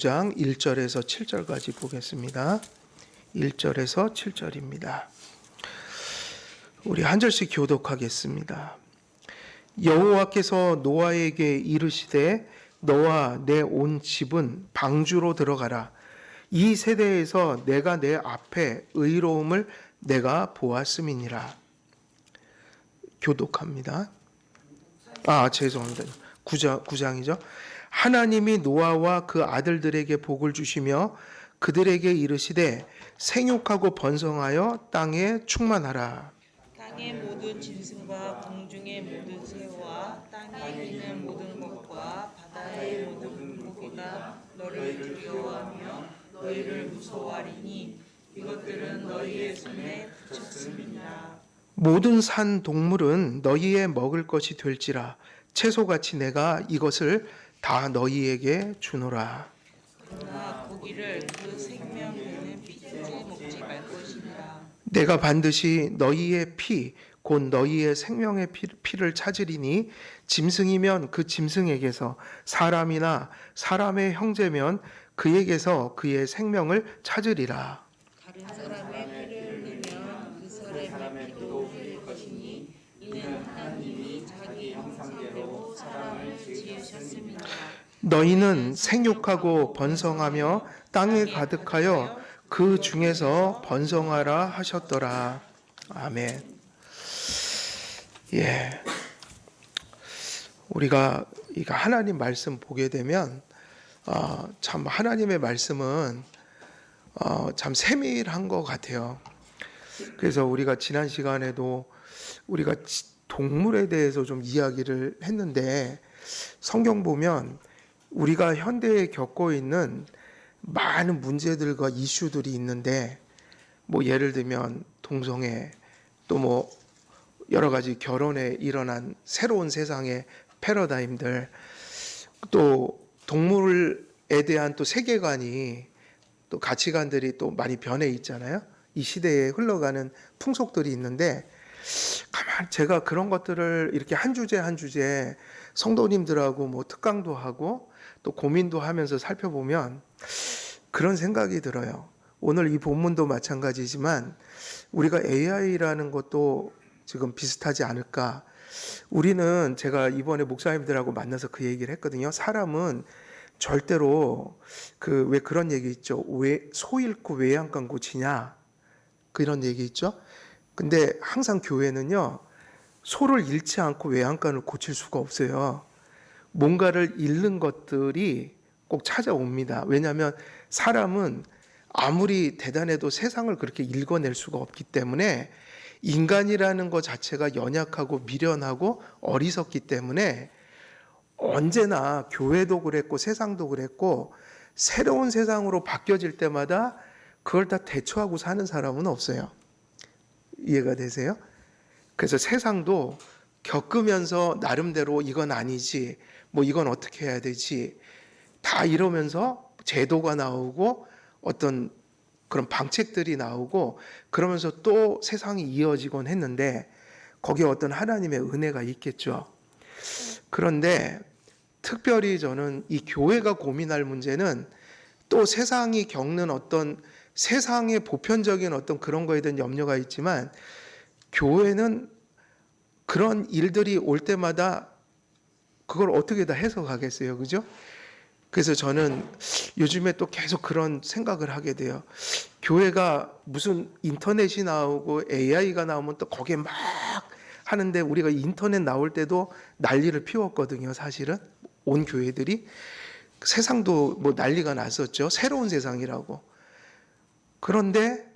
장 1절에서 7절까지 보겠습니다. 1절에서 7절입니다. 우리 한 절씩 교독하겠습니다. 여호와께서 노아에게 이르시되 너와 내 온 집은 방주로 들어가라. 이 세대에서 내가 내 앞에 의로움을 내가 보았음이니라. 교독합니다. 죄송합니다. 9장이죠. 하나님이 노아와 그 아들들에게 복을 주시며 그들에게 이르시되 생육하고 번성하여 땅에 충만하라. 땅의 모든 짐승과 공중의 모든 새와 땅에 기는 모든 것과 바다의 모든 물고기가 너를 두려워하며 너희를 무서워하리니 이것들은 너희의 손에 붙였음이니라. 모든 산 동물은 너희의 먹을 것이 될지라 채소같이 내가 이것을 다 너희에게 주노라. 그러나 고기를 그 생명 되는 피째 먹지 말 것이니라. 내가 반드시 너희의 피 곧 너희의 생명의 피를 찾으리니 짐승이면 그 짐승에게서 사람이나 사람의 형제면 그에게서 그의 생명을 찾으리라. 다른 사람의 피를 흘리면 그 사람의 피도 흘릴 것이니 이는 하나님이 자기 형상대로 사람을 지으셨습니다. 너희는 생육하고 번성하며 땅에 가득하여 그 중에서 번성하라 하셨더라. 아멘. 우리가 이거 하나님 말씀 보게 되면 참 하나님의 말씀은 참 세밀한 것 같아요. 그래서 우리가 지난 시간에도 우리가 동물에 대해서 좀 이야기를 했는데 성경 보면 우리가 현대에 겪고 있는 많은 문제들과 이슈들이 있는데 예를 들면 동성애 또 여러 가지 결혼에 일어난 새로운 세상의 패러다임들 또 동물에 대한 또 세계관이 또 가치관들이 또 많이 변해 있잖아요. 이 시대에 흘러가는 풍속들이 있는데 제가 그런 것들을 이렇게 한 주제 한 주제 성도님들하고 특강도 하고 또 고민도 하면서 살펴보면 그런 생각이 들어요. 오늘 이 본문도 마찬가지지만 우리가 AI라는 것도 지금 비슷하지 않을까. 우리는 제가 이번에 목사님들하고 만나서 그 얘기를 했거든요. 사람은 절대로 왜 그런 얘기 있죠. 왜 소 잃고 외양간 고치냐 그런 얘기 있죠. 근데 항상 교회는요 소를 잃지 않고 외양간을 고칠 수가 없어요. 뭔가를 잃는 것들이 꼭 찾아옵니다. 왜냐하면 사람은 아무리 대단해도 세상을 그렇게 읽어낼 수가 없기 때문에 인간이라는 것 자체가 연약하고 미련하고 어리석기 때문에 언제나 교회도 그랬고 세상도 그랬고 새로운 세상으로 바뀌어질 때마다 그걸 다 대처하고 사는 사람은 없어요. 이해가 되세요? 그래서 세상도 겪으면서 나름대로 이건 아니지, 이건 어떻게 해야 되지, 다 이러면서 제도가 나오고 어떤 그런 방책들이 나오고 그러면서 또 세상이 이어지곤 했는데 거기에 어떤 하나님의 은혜가 있겠죠. 그런데 특별히 저는 이 교회가 고민할 문제는 또 세상이 겪는 어떤 세상의 보편적인 어떤 그런 거에 대한 염려가 있지만 교회는 그런 일들이 올 때마다 그걸 어떻게 다 해석하겠어요, 그죠? 그래서 저는 요즘에 또 계속 그런 생각을 하게 돼요. 교회가 무슨 인터넷이 나오고 AI가 나오면 또 거기에 막 하는데 우리가 인터넷 나올 때도 난리를 피웠거든요, 사실은. 온 교회들이. 세상도 난리가 났었죠. 새로운 세상이라고. 그런데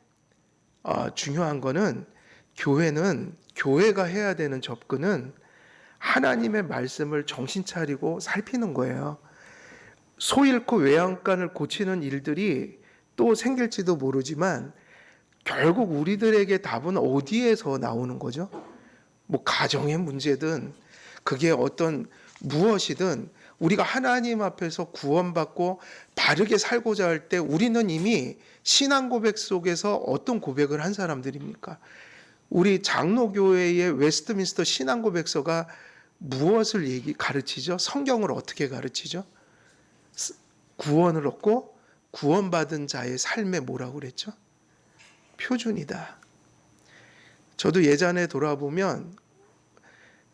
중요한 거는 교회는 교회가 해야 되는 접근은 하나님의 말씀을 정신 차리고 살피는 거예요. 소 잃고 외양간을 고치는 일들이 또 생길지도 모르지만 결국 우리들에게 답은 어디에서 나오는 거죠? 가정의 문제든 그게 어떤 무엇이든 우리가 하나님 앞에서 구원받고 바르게 살고자 할 때 우리는 이미 신앙 고백 속에서 어떤 고백을 한 사람들입니까? 우리 장로교회의 웨스트민스터 신앙 고백서가 무엇을 가르치죠? 성경을 어떻게 가르치죠? 구원을 얻고 구원받은 자의 삶에 뭐라고 그랬죠? 표준이다. 저도 예전에 돌아보면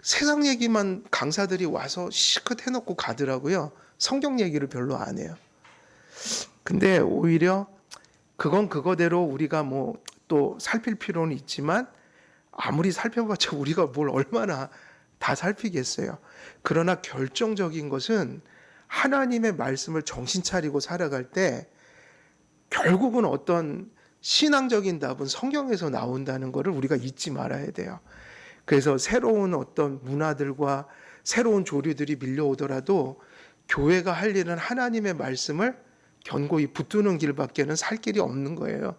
세상 얘기만 강사들이 와서 실컷 해놓고 가더라고요. 성경 얘기를 별로 안 해요. 근데 오히려 그건 그거대로 우리가 뭐 또 살필 필요는 있지만 아무리 살펴봤자 우리가 뭘 얼마나 다 살피겠어요. 그러나 결정적인 것은 하나님의 말씀을 정신 차리고 살아갈 때 결국은 어떤 신앙적인 답은 성경에서 나온다는 것을 우리가 잊지 말아야 돼요. 그래서 새로운 어떤 문화들과 새로운 조류들이 밀려오더라도 교회가 할 일은 하나님의 말씀을 견고히 붙드는 길밖에는 살 길이 없는 거예요.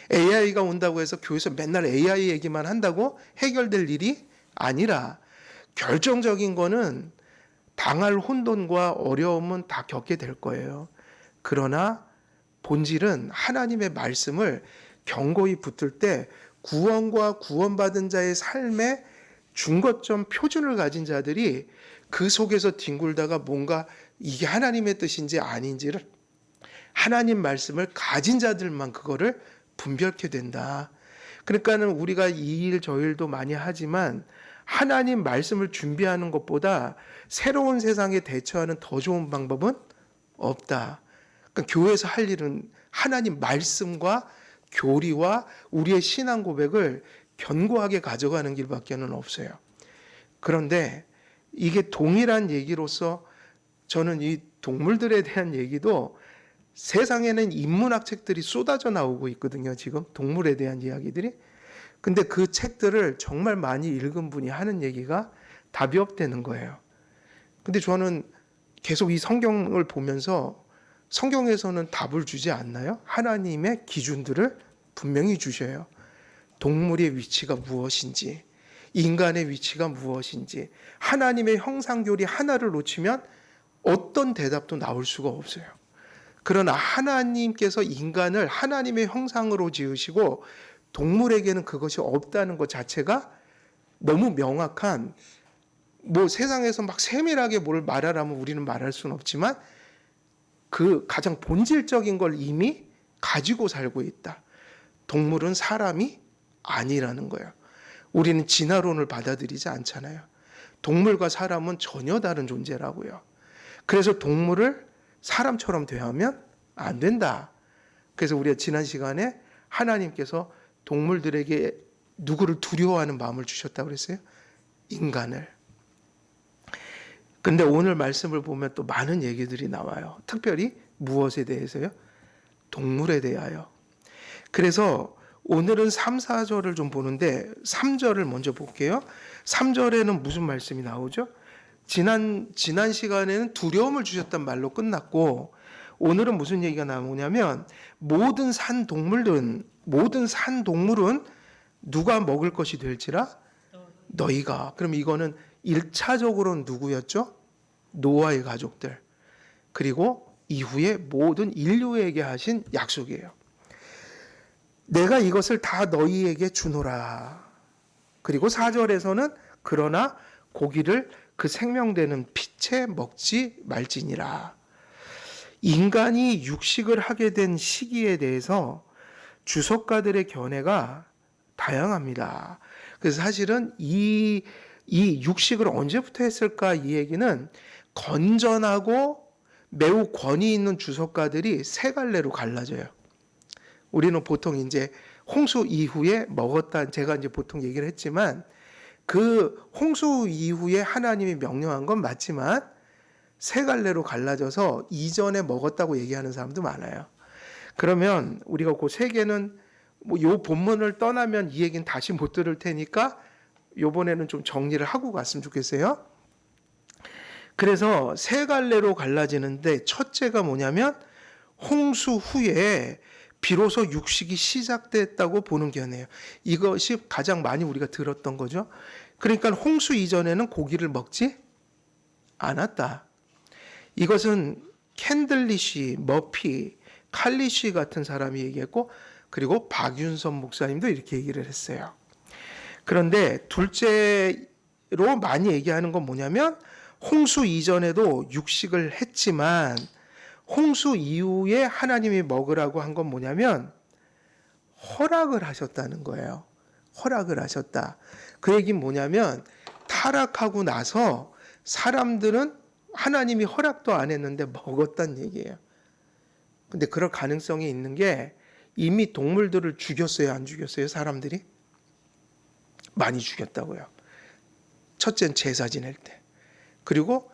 AI가 온다고 해서 교회에서 맨날 AI 얘기만 한다고 해결될 일이 아니라 결정적인 거는 당할 혼돈과 어려움은 다 겪게 될 거예요. 그러나 본질은 하나님의 말씀을 견고히 붙들 때 구원과 구원받은 자의 삶의 중거점 표준을 가진 자들이 그 속에서 뒹굴다가 뭔가 이게 하나님의 뜻인지 아닌지를 하나님 말씀을 가진 자들만 그거를 분별케 된다. 그러니까는 우리가 이 일 저 일도 많이 하지만 하나님 말씀을 준비하는 것보다 새로운 세상에 대처하는 더 좋은 방법은 없다. 그러니까 교회에서 할 일은 하나님 말씀과 교리와 우리의 신앙 고백을 견고하게 가져가는 길밖에는 없어요. 그런데 이게 동일한 얘기로서 저는 이 동물들에 대한 얘기도 세상에는 인문학 책들이 쏟아져 나오고 있거든요. 지금 동물에 대한 이야기들이. 근데 그 책들을 정말 많이 읽은 분이 하는 얘기가 답이 없다는 거예요. 근데 저는 계속 이 성경을 보면서 성경에서는 답을 주지 않나요? 하나님의 기준들을 분명히 주셔요. 동물의 위치가 무엇인지, 인간의 위치가 무엇인지, 하나님의 형상교리 하나를 놓치면 어떤 대답도 나올 수가 없어요. 그러나 하나님께서 인간을 하나님의 형상으로 지으시고 동물에게는 그것이 없다는 것 자체가 너무 명확한, 뭐 세상에서 막 세밀하게 뭘 말하라면 우리는 말할 수는 없지만 그 가장 본질적인 걸 이미 가지고 살고 있다. 동물은 사람이 아니라는 거예요. 우리는 진화론을 받아들이지 않잖아요. 동물과 사람은 전혀 다른 존재라고요. 그래서 동물을 사람처럼 대하면 안 된다. 그래서 우리가 지난 시간에 하나님께서 동물들에게 누구를 두려워하는 마음을 주셨다고 그랬어요? 인간을. 근데 오늘 말씀을 보면 또 많은 얘기들이 나와요. 특별히 무엇에 대해서요? 동물에 대하여. 그래서 오늘은 3, 4절을 좀 보는데 3절을 먼저 볼게요. 3절에는 무슨 말씀이 나오죠? 지난 시간에는 두려움을 주셨단 말로 끝났고 오늘은 무슨 얘기가 나오냐면 모든 산 동물은 누가 먹을 것이 될지라 너희가. 그럼 이거는 1차적으로는 누구였죠? 노아의 가족들. 그리고 이후에 모든 인류에게 하신 약속이에요. 내가 이것을 다 너희에게 주노라. 그리고 4절에서는 그러나 고기를 그 생명되는 빛에 먹지 말지니라. 인간이 육식을 하게 된 시기에 대해서 주석가들의 견해가 다양합니다. 그래서 사실은 이 육식을 언제부터 했을까 이 얘기는 건전하고 매우 권위 있는 주석가들이 세 갈래로 갈라져요. 우리는 보통 이제 홍수 이후에 먹었다, 제가 이제 보통 얘기를 했지만 그 홍수 이후에 하나님이 명령한 건 맞지만 세 갈래로 갈라져서 이전에 먹었다고 얘기하는 사람도 많아요. 그러면 우리가 그 세 개는 뭐 요 본문을 떠나면 이 얘기는 다시 못 들을 테니까 요번에는 좀 정리를 하고 갔으면 좋겠어요. 그래서 세 갈래로 갈라지는데 첫째가 뭐냐면 홍수 후에 비로소 육식이 시작됐다고 보는 견해예요. 이것이 가장 많이 우리가 들었던 거죠. 그러니까 홍수 이전에는 고기를 먹지 않았다. 이것은 캔들리시, 머피, 칼리시 같은 사람이 얘기했고 그리고 박윤선 목사님도 이렇게 얘기를 했어요. 그런데 둘째로 많이 얘기하는 건 뭐냐면 홍수 이전에도 육식을 했지만 홍수 이후에 하나님이 먹으라고 한 건 뭐냐면 허락을 하셨다는 거예요. 허락을 하셨다. 그 얘기는 뭐냐면 타락하고 나서 사람들은 하나님이 허락도 안 했는데 먹었다는 얘기예요. 근데 그럴 가능성이 있는 게 이미 동물들을 죽였어요, 안 죽였어요, 사람들이? 많이 죽였다고요. 첫째는 제사 지낼 때. 그리고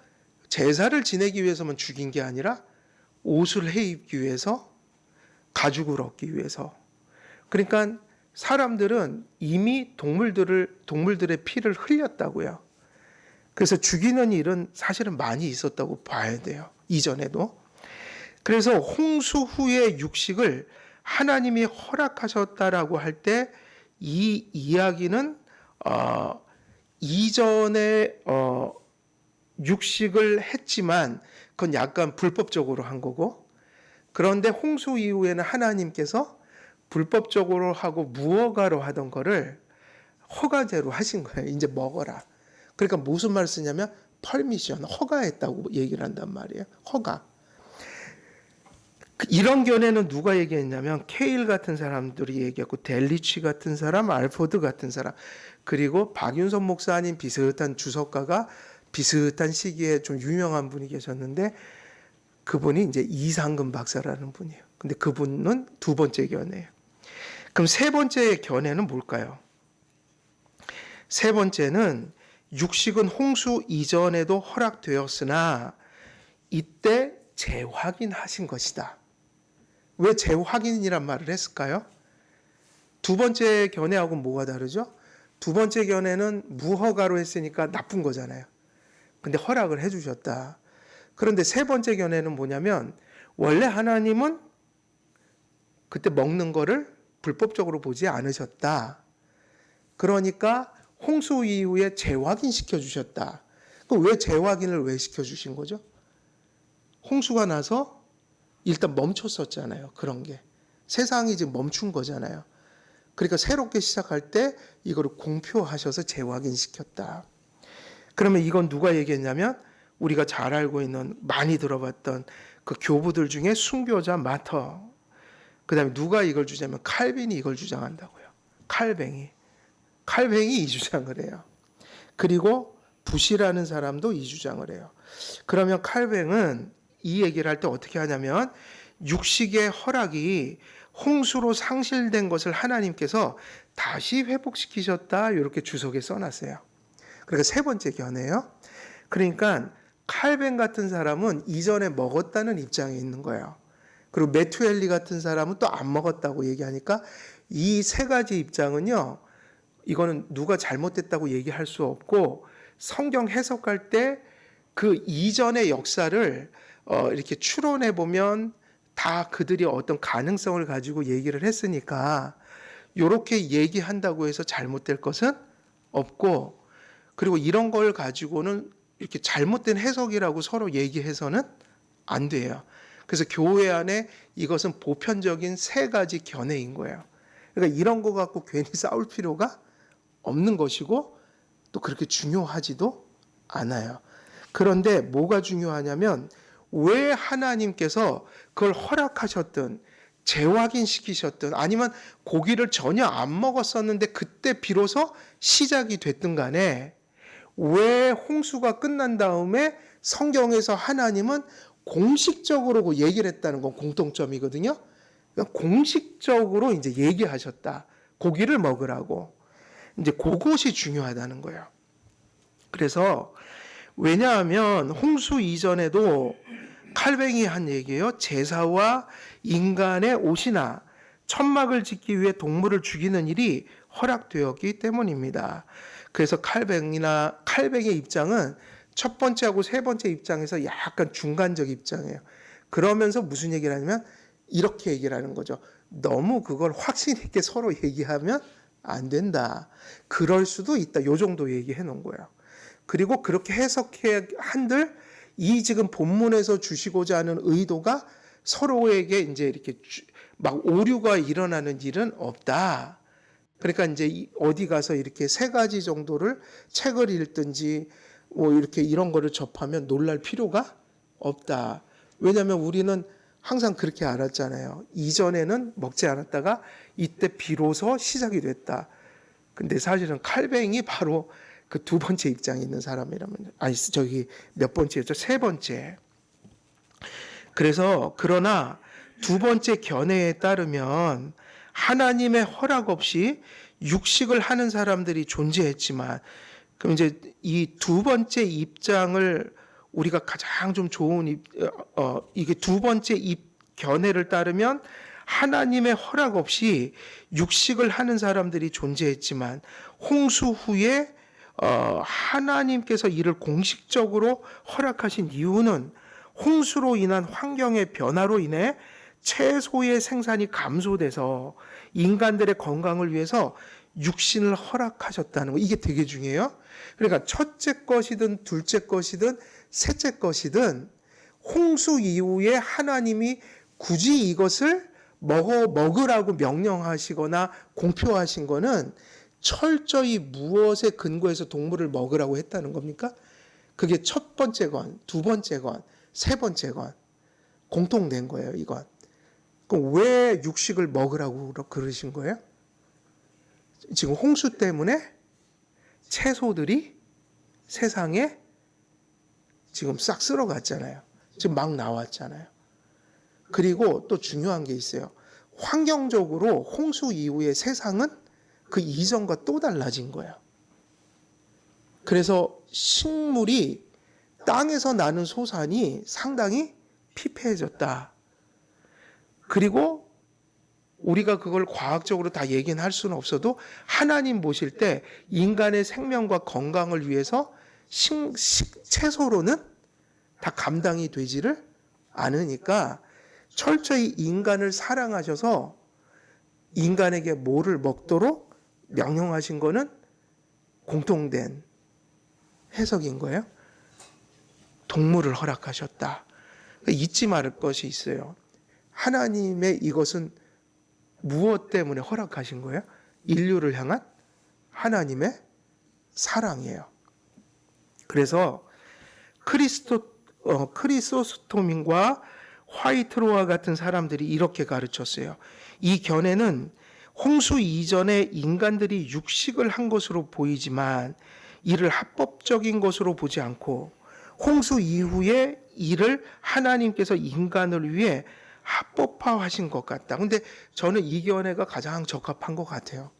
제사를 지내기 위해서만 죽인 게 아니라 옷을 해입기 위해서, 가죽을 얻기 위해서. 그러니까 사람들은 이미 동물들의 피를 흘렸다고요. 그래서 죽이는 일은 사실은 많이 있었다고 봐야 돼요. 이전에도. 그래서 홍수 후의 육식을 하나님이 허락하셨다라고 할 때 이 이야기는 이전에 육식을 했지만 그건 약간 불법적으로 한 거고, 그런데 홍수 이후에는 하나님께서 불법적으로 하고 무허가로 하던 거를 허가제로 하신 거예요. 이제 먹어라. 그러니까 무슨 말을 쓰냐면 퍼미션, 허가했다고 얘기를 한단 말이에요. 허가. 이런 견해는 누가 얘기했냐면 케일 같은 사람들이 얘기했고, 델리치 같은 사람, 알포드 같은 사람, 그리고 박윤선 목사님 비슷한 주석가가 비슷한 시기에 좀 유명한 분이 계셨는데 그분이 이제 이상근 박사라는 분이에요. 근데 그분은 두 번째 견해예요. 그럼 세 번째 견해는 뭘까요? 세 번째는 육식은 홍수 이전에도 허락되었으나 이때 재확인하신 것이다. 왜 재확인이란 말을 했을까요? 두 번째 견해하고 뭐가 다르죠? 두 번째 견해는 무허가로 했으니까 나쁜 거잖아요. 근데 허락을 해주셨다. 그런데 세 번째 견해는 뭐냐면 원래 하나님은 그때 먹는 거를 불법적으로 보지 않으셨다. 그러니까 홍수 이후에 재확인 시켜주셨다. 그럼 왜 재확인을 왜 시켜주신 거죠? 홍수가 나서 일단 멈췄었잖아요. 그런 게. 세상이 지금 멈춘 거잖아요. 그러니까 새롭게 시작할 때 이거를 공표하셔서 재확인시켰다. 그러면 이건 누가 얘기했냐면 우리가 잘 알고 있는, 많이 들어봤던 그 교부들 중에 순교자 마터, 그 다음에 누가 이걸 주장하면 칼빈이 이걸 주장한다고요. 칼뱅이 이 주장을 해요. 그리고 부시라는 사람도 이 주장을 해요. 그러면 칼뱅은 이 얘기를 할 때 어떻게 하냐면 육식의 허락이 홍수로 상실된 것을 하나님께서 다시 회복시키셨다, 이렇게 주석에 써놨어요. 그러니까 세 번째 견해예요. 그러니까 칼뱅 같은 사람은 이전에 먹었다는 입장에 있는 거예요. 그리고 메투엘리 같은 사람은 또 안 먹었다고 얘기하니까 이 세 가지 입장은요, 이거는 누가 잘못됐다고 얘기할 수 없고 성경 해석할 때 그 이전의 역사를 이렇게 추론해 보면 다 그들이 어떤 가능성을 가지고 얘기를 했으니까 이렇게 얘기한다고 해서 잘못될 것은 없고, 그리고 이런 걸 가지고는 이렇게 잘못된 해석이라고 서로 얘기해서는 안 돼요. 그래서 교회 안에 이것은 보편적인 세 가지 견해인 거예요. 그러니까 이런 거 갖고 괜히 싸울 필요가 없는 것이고 또 그렇게 중요하지도 않아요. 그런데 뭐가 중요하냐면 왜 하나님께서 그걸 허락하셨든 재확인시키셨든 아니면 고기를 전혀 안 먹었었는데 그때 비로소 시작이 됐든 간에 왜 홍수가 끝난 다음에 성경에서 하나님은 공식적으로 얘기를 했다는 건 공통점이거든요. 그러니까 공식적으로 이제 얘기하셨다. 고기를 먹으라고. 이제 그것이 중요하다는 거예요. 그래서 왜냐하면 홍수 이전에도 칼뱅이 한 얘기예요. 제사와 인간의 옷이나 천막을 짓기 위해 동물을 죽이는 일이 허락되었기 때문입니다. 그래서 칼뱅의 입장은 첫 번째하고 세 번째 입장에서 약간 중간적 입장이에요. 그러면서 무슨 얘기를 하냐면 이렇게 얘기를 하는 거죠. 너무 그걸 확신 있게 서로 얘기하면 안 된다. 그럴 수도 있다. 요 정도 얘기해 놓은 거예요. 그리고 그렇게 해석해 한들 이 지금 본문에서 주시고자 하는 의도가 서로에게 이제 이렇게 막 오류가 일어나는 일은 없다. 그러니까 이제 어디 가서 이렇게 세 가지 정도를 책을 읽든지 뭐 이렇게 이런 거를 접하면 놀랄 필요가 없다. 왜냐하면 우리는 항상 그렇게 알았잖아요. 이전에는 먹지 않았다가 이때 비로소 시작이 됐다. 근데 사실은 칼뱅이 바로 그 두 번째 입장에 있는 사람이라면, 아니 저기 몇 번째였죠? 세 번째. 그래서 그러나 두 번째 견해에 따르면 하나님의 허락 없이 육식을 하는 사람들이 존재했지만, 그럼 이제 이 두 번째 입장을 우리가 가장 좀 좋은 이게 두 번째 견해를 따르면 하나님의 허락 없이 육식을 하는 사람들이 존재했지만 홍수 후에 하나님께서 이를 공식적으로 허락하신 이유는 홍수로 인한 환경의 변화로 인해 채소의 생산이 감소돼서 인간들의 건강을 위해서 육신을 허락하셨다는 거, 이게 되게 중요해요. 그러니까 첫째 것이든 둘째 것이든 셋째 것이든 홍수 이후에 하나님이 굳이 이것을 먹으라고 명령하시거나 공표하신 거는 철저히 무엇에 근거해서 동물을 먹으라고 했다는 겁니까? 그게 첫 번째 건, 두 번째 건, 세 번째 건 공통된 거예요, 이건. 그럼 왜 육식을 먹으라고 그러신 거예요? 지금 홍수 때문에 채소들이 세상에 지금 싹 쓸어갔잖아요. 지금 막 나왔잖아요. 그리고 또 중요한 게 있어요. 환경적으로 홍수 이후에 세상은 그 이전과 또 달라진 거예요. 그래서 식물이 땅에서 나는 소산이 상당히 피폐해졌다. 그리고 우리가 그걸 과학적으로 다 얘기는 할 수는 없어도 하나님 보실 때 인간의 생명과 건강을 위해서 채소로는 다 감당이 되지를 않으니까 철저히 인간을 사랑하셔서 인간에게 뭐를 먹도록 명령하신 거는 공통된 해석인 거예요. 동물을 허락하셨다. 잊지 말을 것이 있어요. 하나님의 이것은 무엇 때문에 허락하신 거예요? 인류를 향한 하나님의 사랑이에요. 그래서 크리소스토민과 화이트로와 같은 사람들이 이렇게 가르쳤어요. 이 견해는 홍수 이전에 인간들이 육식을 한 것으로 보이지만 이를 합법적인 것으로 보지 않고 홍수 이후에 이를 하나님께서 인간을 위해 합법화하신 것 같다. 근데 저는 이 견해가 가장 적합한 것 같아요.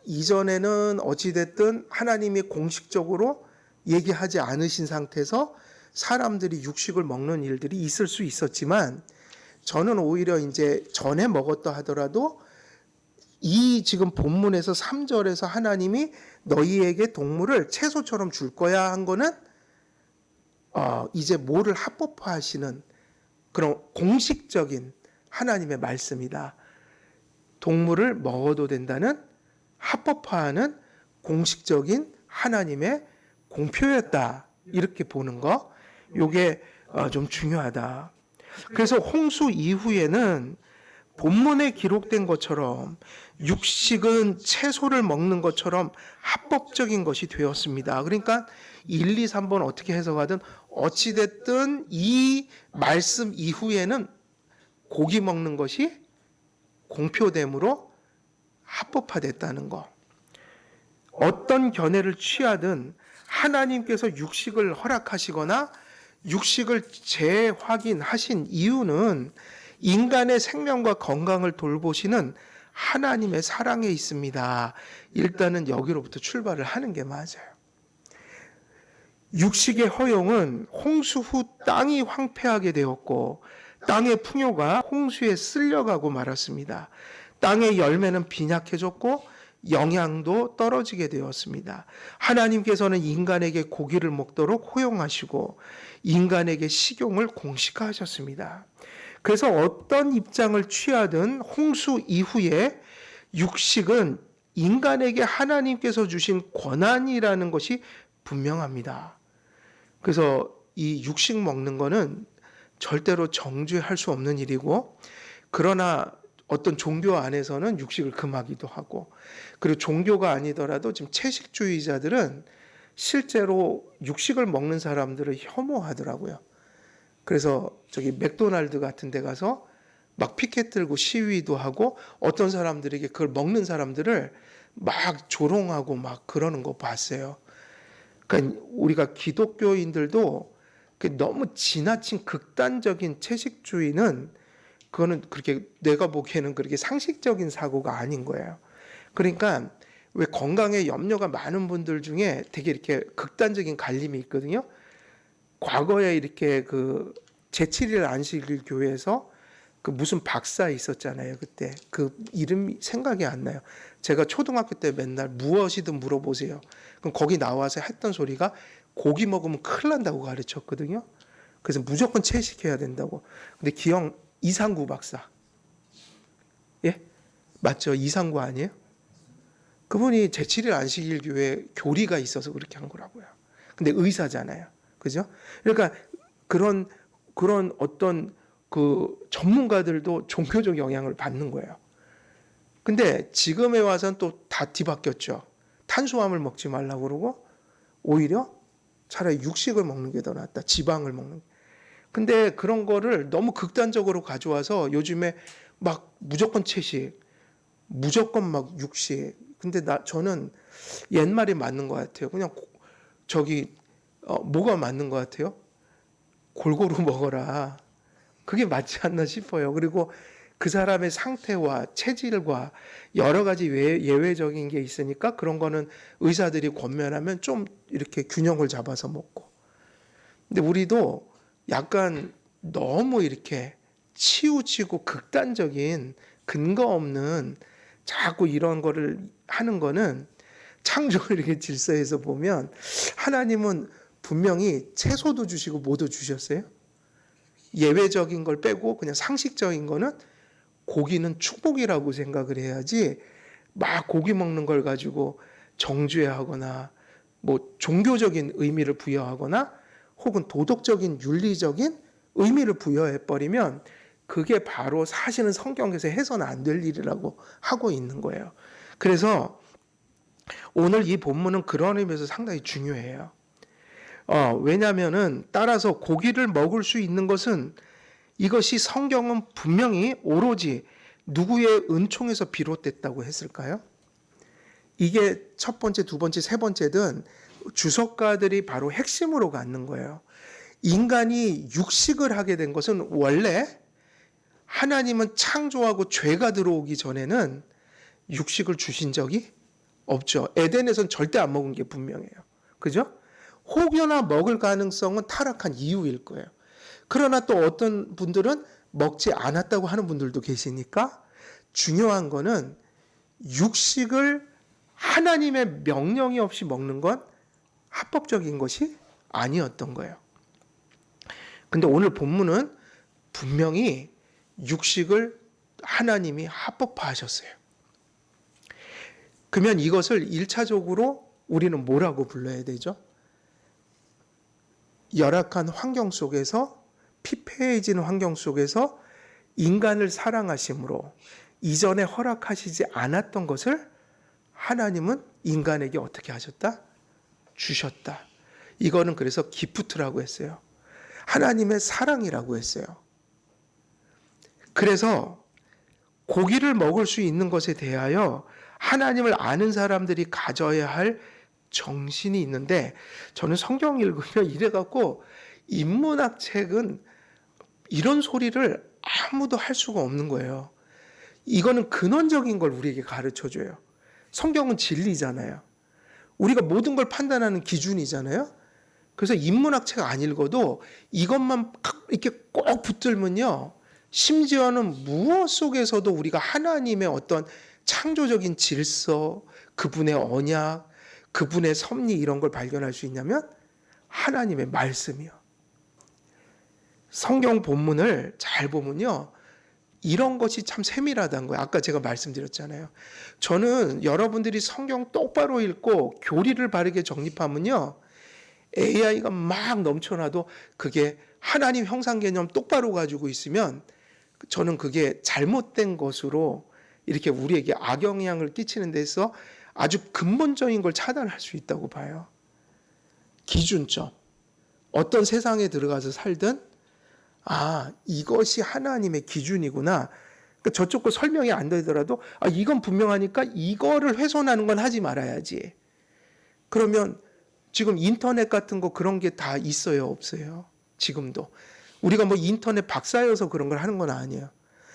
이전에는 어찌됐든 하나님이 공식적으로 얘기하지 않으신 상태에서 사람들이 육식을 먹는 일들이 있을 수 있었지만 저는 오히려 이제 전에 먹었다 하더라도 이 지금 본문에서 3절에서 하나님이 너희에게 동물을 채소처럼 줄 거야 한 거는 이제 뭐를 합법화하시는 그런 공식적인 하나님의 말씀이다. 동물을 먹어도 된다는 합법화하는 공식적인 하나님의 공표였다. 이렇게 보는 거, 이게 좀 중요하다. 그래서 홍수 이후에는 본문에 기록된 것처럼 육식은 채소를 먹는 것처럼 합법적인 것이 되었습니다. 그러니까 1, 2, 3번 어떻게 해석하든 어찌됐든 이 말씀 이후에는 고기 먹는 것이 공표됨으로 합법화됐다는 거. 어떤 견해를 취하든 하나님께서 육식을 허락하시거나 육식을 재확인하신 이유는 인간의 생명과 건강을 돌보시는 하나님의 사랑에 있습니다. 일단은 여기로부터 출발을 하는 게 맞아요. 육식의 허용은 홍수 후 땅이 황폐하게 되었고 땅의 풍요가 홍수에 쓸려가고 말았습니다. 땅의 열매는 빈약해졌고 영양도 떨어지게 되었습니다. 하나님께서는 인간에게 고기를 먹도록 허용하시고 인간에게 식용을 공식화하셨습니다. 그래서 어떤 입장을 취하든 홍수 이후에 육식은 인간에게 하나님께서 주신 권한이라는 것이 분명합니다. 그래서 이 육식 먹는 거는 절대로 정죄할 수 없는 일이고, 그러나 어떤 종교 안에서는 육식을 금하기도 하고, 그리고 종교가 아니더라도 지금 채식주의자들은 실제로 육식을 먹는 사람들을 혐오하더라고요. 그래서 저기 맥도날드 같은 데 가서 막 피켓 들고 시위도 하고 어떤 사람들에게 그걸 먹는 사람들을 막 조롱하고 막 그러는 거 봤어요. 그러니까 우리가 기독교인들도 너무 지나친 극단적인 채식주의는 그거는 그렇게 내가 보기에는 그렇게 상식적인 사고가 아닌 거예요. 그러니까 왜 건강에 염려가 많은 분들 중에 되게 이렇게 극단적인 갈림이 있거든요. 과거에 이렇게 그 제7일 안식일 교회에서 그 무슨 박사 있었잖아요. 그때 그 이름이 생각이 안 나요. 제가 초등학교 때 맨날 무엇이든 물어보세요. 그럼 거기 나와서 했던 소리가 고기 먹으면 큰일 난다고 가르쳤거든요. 그래서 무조건 채식해야 된다고. 근데 기영 이상구 박사. 예? 맞죠? 이상구 아니에요? 그분이 제7일 안식일 교회 교리가 있어서 그렇게 한 거라고요. 근데 의사잖아요. 그죠? 그러니까 그런 어떤 그 전문가들도 종교적 영향을 받는 거예요. 근데 지금에 와서는 또 다 뒤바뀌었죠. 탄수화물 먹지 말라고 그러고 오히려 차라리 육식을 먹는 게 더 낫다. 지방을 먹는. 근데 그런 거를 너무 극단적으로 가져와서 요즘에 막 무조건 채식, 무조건 막 육식. 근데 저는 옛말이 맞는 것 같아요. 그냥 뭐가 맞는 것 같아요? 골고루 먹어라. 그게 맞지 않나 싶어요. 그리고 그 사람의 상태와 체질과 여러 가지 예외적인 게 있으니까 그런 거는 의사들이 권면하면 좀 이렇게 균형을 잡아서 먹고. 근데 우리도 약간 너무 이렇게 치우치고 극단적인 근거 없는 자꾸 이런 거를 하는 거는 창조의 이렇게 질서에서 보면 하나님은 분명히 채소도 주시고 뭐도 주셨어요. 예외적인 걸 빼고 그냥 상식적인 거는 고기는 축복이라고 생각을 해야지 막 고기 먹는 걸 가지고 정죄하거나 뭐 종교적인 의미를 부여하거나 혹은 도덕적인 윤리적인 의미를 부여해 버리면 그게 바로 사실은 성경에서 해서는 안 될 일이라고 하고 있는 거예요. 그래서 오늘 이 본문은 그런 의미에서 상당히 중요해요. 왜냐하면은 따라서 고기를 먹을 수 있는 것은 이것이 성경은 분명히 오로지 누구의 은총에서 비롯됐다고 했을까요? 이게 첫 번째, 두 번째, 세 번째든 주석가들이 바로 핵심으로 갖는 거예요. 인간이 육식을 하게 된 것은 원래 하나님은 창조하고 죄가 들어오기 전에는 육식을 주신 적이 없죠. 에덴에서는 절대 안 먹은 게 분명해요. 그죠? 혹여나 먹을 가능성은 타락한 이유일 거예요. 그러나 또 어떤 분들은 먹지 않았다고 하는 분들도 계시니까 중요한 거는 육식을 하나님의 명령이 없이 먹는 건 합법적인 것이 아니었던 거예요. 근데 오늘 본문은 분명히 육식을 하나님이 합법화하셨어요. 그러면 이것을 1차적으로 우리는 뭐라고 불러야 되죠? 열악한 환경 속에서 피폐해진 환경 속에서 인간을 사랑하심으로 이전에 허락하시지 않았던 것을 하나님은 인간에게 어떻게 하셨다? 주셨다. 이거는 그래서 기프트라고 했어요. 하나님의 사랑이라고 했어요. 그래서 고기를 먹을 수 있는 것에 대하여 하나님을 아는 사람들이 가져야 할 정신이 있는데 저는 성경 읽으면 이래갖고 인문학 책은 이런 소리를 아무도 할 수가 없는 거예요. 이거는 근원적인 걸 우리에게 가르쳐줘요. 성경은 진리잖아요. 우리가 모든 걸 판단하는 기준이잖아요. 그래서 인문학 책 안 읽어도 이것만 이렇게 꼭 붙들면요. 심지어는 무엇 속에서도 우리가 하나님의 어떤 창조적인 질서, 그분의 언약, 그분의 섭리 이런 걸 발견할 수 있냐면 하나님의 말씀이요. 성경 본문을 잘 보면요. 이런 것이 참 세밀하다는 거예요. 아까 제가 말씀드렸잖아요. 저는 여러분들이 성경 똑바로 읽고 교리를 바르게 정립하면요. AI가 막 넘쳐나도 그게 하나님 형상 개념 똑바로 가지고 있으면 저는 그게 잘못된 것으로 이렇게 우리에게 악영향을 끼치는 데서 아주 근본적인 걸 차단할 수 있다고 봐요. 기준점. 어떤 세상에 들어가서 살든 아, 이것이 하나님의 기준이구나. 그러니까 저쪽 거 설명이 안 되더라도 아, 이건 분명하니까 이거를 훼손하는 건 하지 말아야지. 그러면 지금 인터넷 같은 거 그런 게 다 있어요, 없어요? 지금도. 우리가 뭐 인터넷 박사여서 그런 걸 하는 건 아니에요.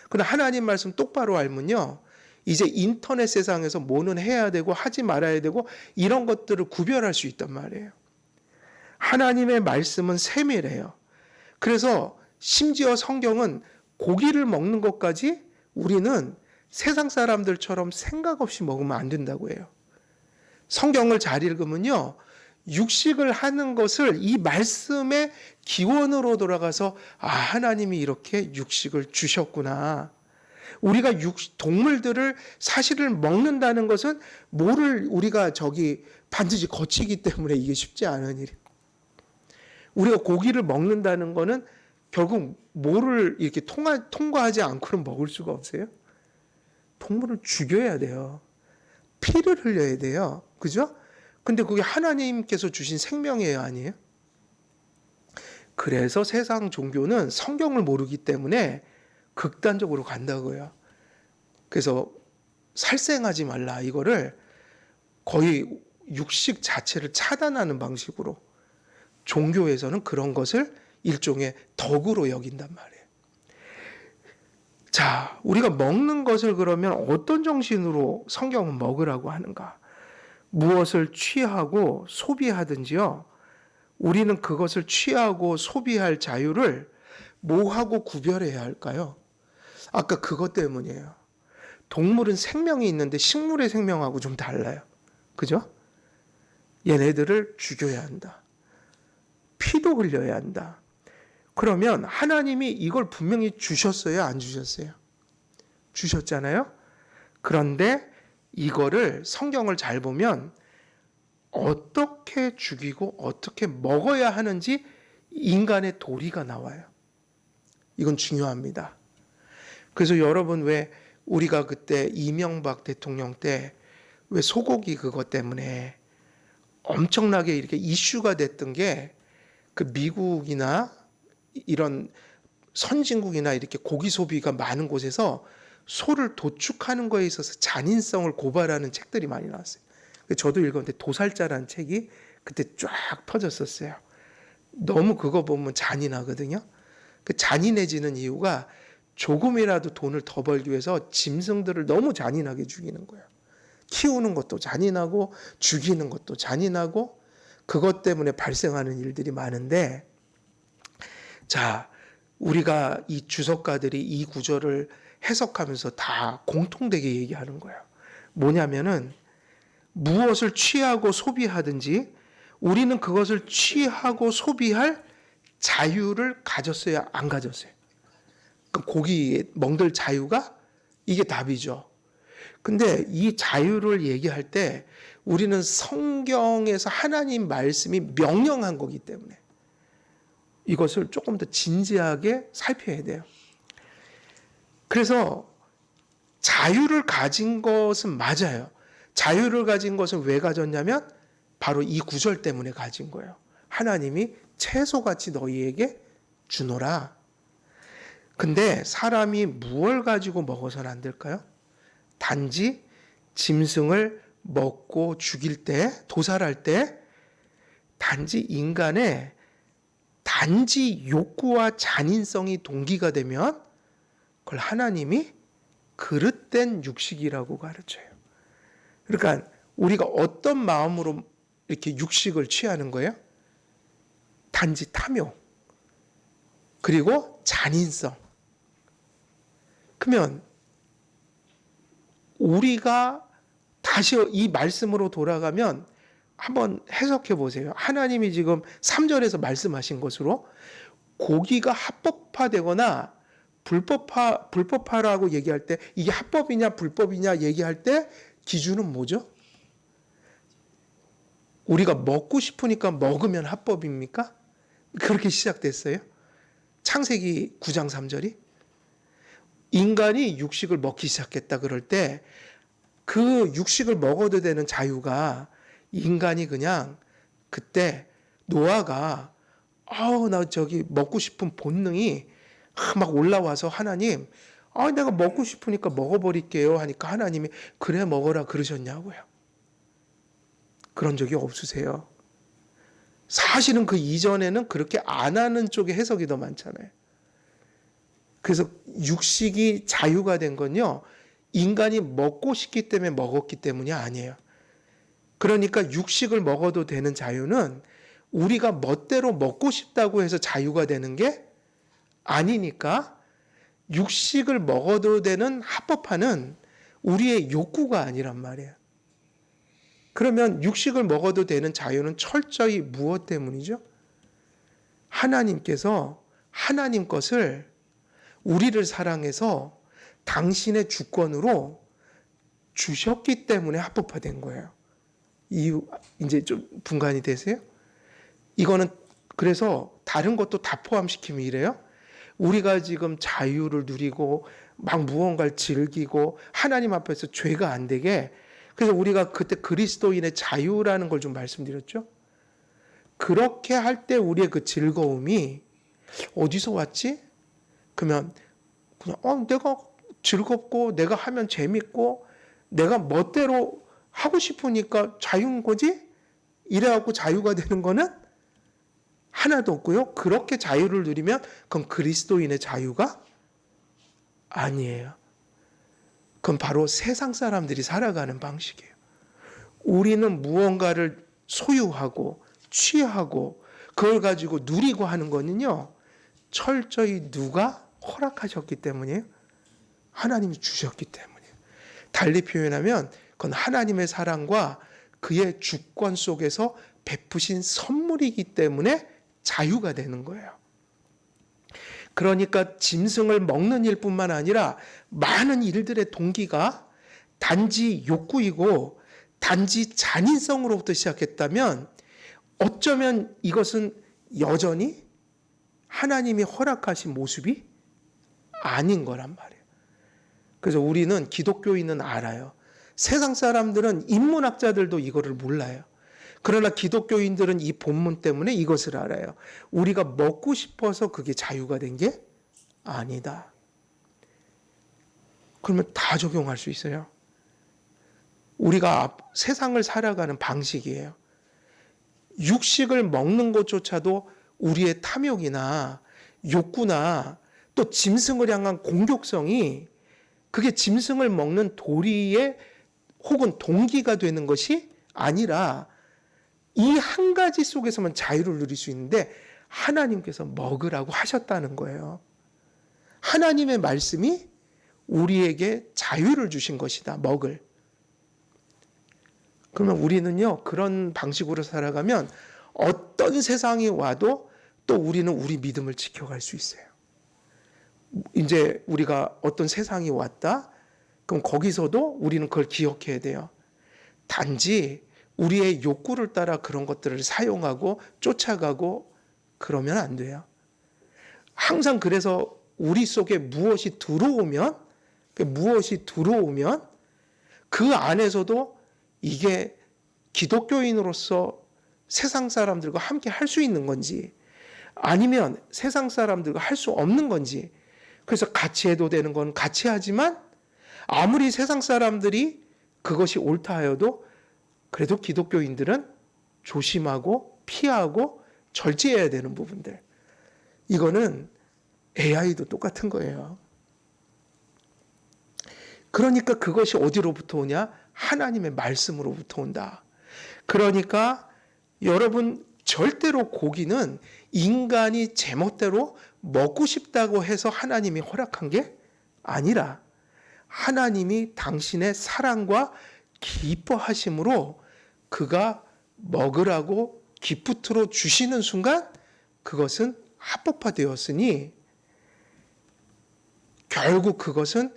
그러나 하나님 말씀 똑바로 알면요. 이제 인터넷 세상에서 뭐는 해야 되고 하지 말아야 되고 이런 것들을 구별할 수 있단 말이에요. 하나님의 말씀은 세밀해요. 그래서 심지어 성경은 고기를 먹는 것까지 우리는 세상 사람들처럼 생각 없이 먹으면 안 된다고 해요. 성경을 잘 읽으면요. 육식을 하는 것을 이 말씀의 기원으로 돌아가서 아, 하나님이 이렇게 육식을 주셨구나. 우리가 동물들을 사실을 먹는다는 것은 뭐를 우리가 반드시 거치기 때문에 이게 쉽지 않은 일이에요. 우리가 고기를 먹는다는 거는 결국 뭐를 이렇게 통과하지 않고는 먹을 수가 없어요. 동물을 죽여야 돼요. 피를 흘려야 돼요. 그죠? 근데 그게 하나님께서 주신 생명이에요, 아니에요? 그래서 세상 종교는 성경을 모르기 때문에 극단적으로 간다고요. 그래서 살생하지 말라 이거를 거의 육식 자체를 차단하는 방식으로 종교에서는 그런 것을 일종의 덕으로 여긴단 말이에요. 자, 우리가 먹는 것을 그러면 어떤 정신으로 성경은 먹으라고 하는가? 무엇을 취하고 소비하든지요. 우리는 그것을 취하고 소비할 자유를 뭐하고 구별해야 할까요? 아까 그것 때문이에요. 동물은 생명이 있는데 식물의 생명하고 좀 달라요. 그죠? 얘네들을 죽여야 한다. 피도 흘려야 한다. 그러면 하나님이 이걸 분명히 주셨어요? 안 주셨어요? 주셨잖아요? 그런데 이거를 성경을 잘 보면 어떻게 죽이고 어떻게 먹어야 하는지 인간의 도리가 나와요. 이건 중요합니다. 그래서 여러분 왜 우리가 그때 이명박 대통령 때 왜 소고기 그것 때문에 엄청나게 이렇게 이슈가 됐던 게 그 미국이나 이런 선진국이나 이렇게 고기 소비가 많은 곳에서 소를 도축하는 거에 있어서 잔인성을 고발하는 책들이 많이 나왔어요. 저도 읽었는데 도살자라는 책이 그때 쫙 퍼졌었어요. 너무 그거 보면 잔인하거든요. 그 잔인해지는 이유가 조금이라도 돈을 더 벌기 위해서 짐승들을 너무 잔인하게 죽이는 거예요. 키우는 것도 잔인하고 죽이는 것도 잔인하고 그것 때문에 발생하는 일들이 많은데 자, 우리가 이 주석가들이 이 구절을 해석하면서 다 공통되게 얘기하는 거예요. 뭐냐면은 무엇을 취하고 소비하든지 우리는 그것을 취하고 소비할 자유를 가졌어야 안 가졌어요. 그러니까 고기 먹을 자유가 이게 답이죠. 근데 이 자유를 얘기할 때 우리는 성경에서 하나님 말씀이 명령한 거기 때문에 이것을 조금 더 진지하게 살펴야 돼요. 그래서 자유를 가진 것은 맞아요. 자유를 가진 것은 왜 가졌냐면 바로 이 구절 때문에 가진 거예요. 하나님이 채소같이 너희에게 주노라. 근데 사람이 무엇을 가지고 먹어서는 안 될까요? 단지 짐승을 먹고 죽일 때, 도살할 때 단지 인간의 단지 욕구와 잔인성이 동기가 되면 그걸 하나님이 그릇된 육식이라고 가르쳐요. 그러니까 우리가 어떤 마음으로 이렇게 육식을 취하는 거예요? 단지 탐욕, 그리고 잔인성. 그러면 우리가 다시 이 말씀으로 돌아가면 한번 해석해 보세요. 하나님이 지금 3절에서 말씀하신 것으로 고기가 합법화되거나 불법화라고 얘기할 때 이게 합법이냐 불법이냐 얘기할 때 기준은 뭐죠? 우리가 먹고 싶으니까 먹으면 합법입니까? 그렇게 시작됐어요. 창세기 9장 3절이 인간이 육식을 먹기 시작했다 그럴 때 그 육식을 먹어도 되는 자유가 인간이 그냥 그때 노아가 나 저기 먹고 싶은 본능이 막 올라와서 하나님, 내가 먹고 싶으니까 먹어버릴게요 하니까 하나님이 그래 먹어라 그러셨냐고요. 그런 적이 없으세요. 사실은 그 이전에는 그렇게 안 하는 쪽의 해석이 더 많잖아요. 그래서 육식이 자유가 된 건요, 인간이 먹고 싶기 때문에 먹었기 때문이 아니에요. 그러니까 육식을 먹어도 되는 자유는 우리가 멋대로 먹고 싶다고 해서 자유가 되는 게 아니니까, 육식을 먹어도 되는 합법화는 우리의 욕구가 아니란 말이에요. 그러면 육식을 먹어도 되는 자유는 철저히 무엇 때문이죠? 하나님께서 하나님 것을 우리를 사랑해서 당신의 주권으로 주셨기 때문에 합법화된 거예요. 이유 이제 좀 분간이 되세요? 이거는 그래서 다른 것도 다 포함시키면 이래요. 우리가 지금 자유를 누리고 막 무언가를 즐기고 하나님 앞에서 죄가 안 되게, 그래서 우리가 그때 그리스도인의 자유라는 걸 좀 말씀드렸죠. 그렇게 할 때 우리의 그 즐거움이 어디서 왔지? 그러면 그냥 내가 즐겁고 내가 하면 재밌고 내가 멋대로 하고 싶으니까 자유인 거지? 이래갖고 자유가 되는 거는 하나도 없고요. 그렇게 자유를 누리면 그건 그리스도인의 자유가 아니에요. 그건 바로 세상 사람들이 살아가는 방식이에요. 우리는 무언가를 소유하고 취하고 그걸 가지고 누리고 하는 거는요, 철저히 누가 허락하셨기 때문이에요? 하나님이 주셨기 때문이에요. 달리 표현하면 그건 하나님의 사랑과 그의 주권 속에서 베푸신 선물이기 때문에 자유가 되는 거예요. 그러니까 짐승을 먹는 일뿐만 아니라 많은 일들의 동기가 단지 욕구이고 단지 잔인성으로부터 시작했다면 어쩌면 이것은 여전히 하나님이 허락하신 모습이 아닌 거란 말이에요. 그래서 우리는 기독교인은 알아요. 세상 사람들은 인문학자들도 이거를 몰라요. 그러나 기독교인들은 이 본문 때문에 이것을 알아요. 우리가 먹고 싶어서 그게 자유가 된 게 아니다. 그러면 다 적용할 수 있어요. 우리가 세상을 살아가는 방식이에요. 육식을 먹는 것조차도 우리의 탐욕이나 욕구나 또 짐승을 향한 공격성이 그게 짐승을 먹는 도리의 혹은 동기가 되는 것이 아니라 이 한 가지 속에서만 자유를 누릴 수 있는데 하나님께서 먹으라고 하셨다는 거예요. 하나님의 말씀이 우리에게 자유를 주신 것이다. 먹을. 그러면 우리는요, 그런 방식으로 살아가면 어떤 세상이 와도 또 우리는 우리 믿음을 지켜갈 수 있어요. 이제 우리가 어떤 세상이 왔다? 그럼 거기서도 우리는 그걸 기억해야 돼요. 단지 우리의 욕구를 따라 그런 것들을 사용하고 쫓아가고 그러면 안 돼요. 항상 그래서 우리 속에 무엇이 들어오면 그 안에서도 이게 기독교인으로서 세상 사람들과 함께 할 수 있는 건지 아니면 세상 사람들과 할 수 없는 건지, 그래서 같이 해도 되는 건 같이 하지만 아무리 세상 사람들이 그것이 옳다 하여도 그래도 기독교인들은 조심하고 피하고 절제해야 되는 부분들. 이거는 AI도 똑같은 거예요. 그러니까 그것이 어디로부터 오냐? 하나님의 말씀으로부터 온다. 그러니까 여러분, 절대로 고기는 인간이 제멋대로 먹고 싶다고 해서 하나님이 허락한 게 아니라 하나님이 당신의 사랑과 기뻐하심으로 그가 먹으라고 기프트로 주시는 순간 그것은 합법화되었으니 결국 그것은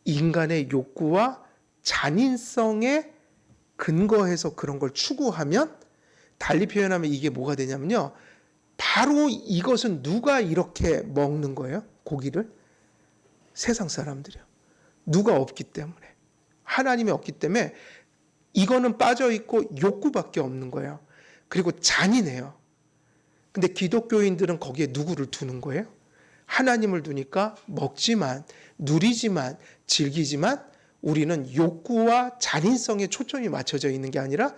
인간의 욕구와 잔인성에 근거해서 그런 걸 추구하면, 달리 표현하면 이게 뭐가 되냐면요, 바로 이것은 누가 이렇게 먹는 거예요? 고기를? 세상 사람들이요. 누가 없기 때문에, 하나님이 없기 때문에 이거는 빠져있고 욕구밖에 없는 거예요. 그리고 잔인해요. 근데 기독교인들은 거기에 누구를 두는 거예요? 하나님을 두니까 먹지만, 누리지만, 즐기지만 우리는 욕구와 잔인성에 초점이 맞춰져 있는 게 아니라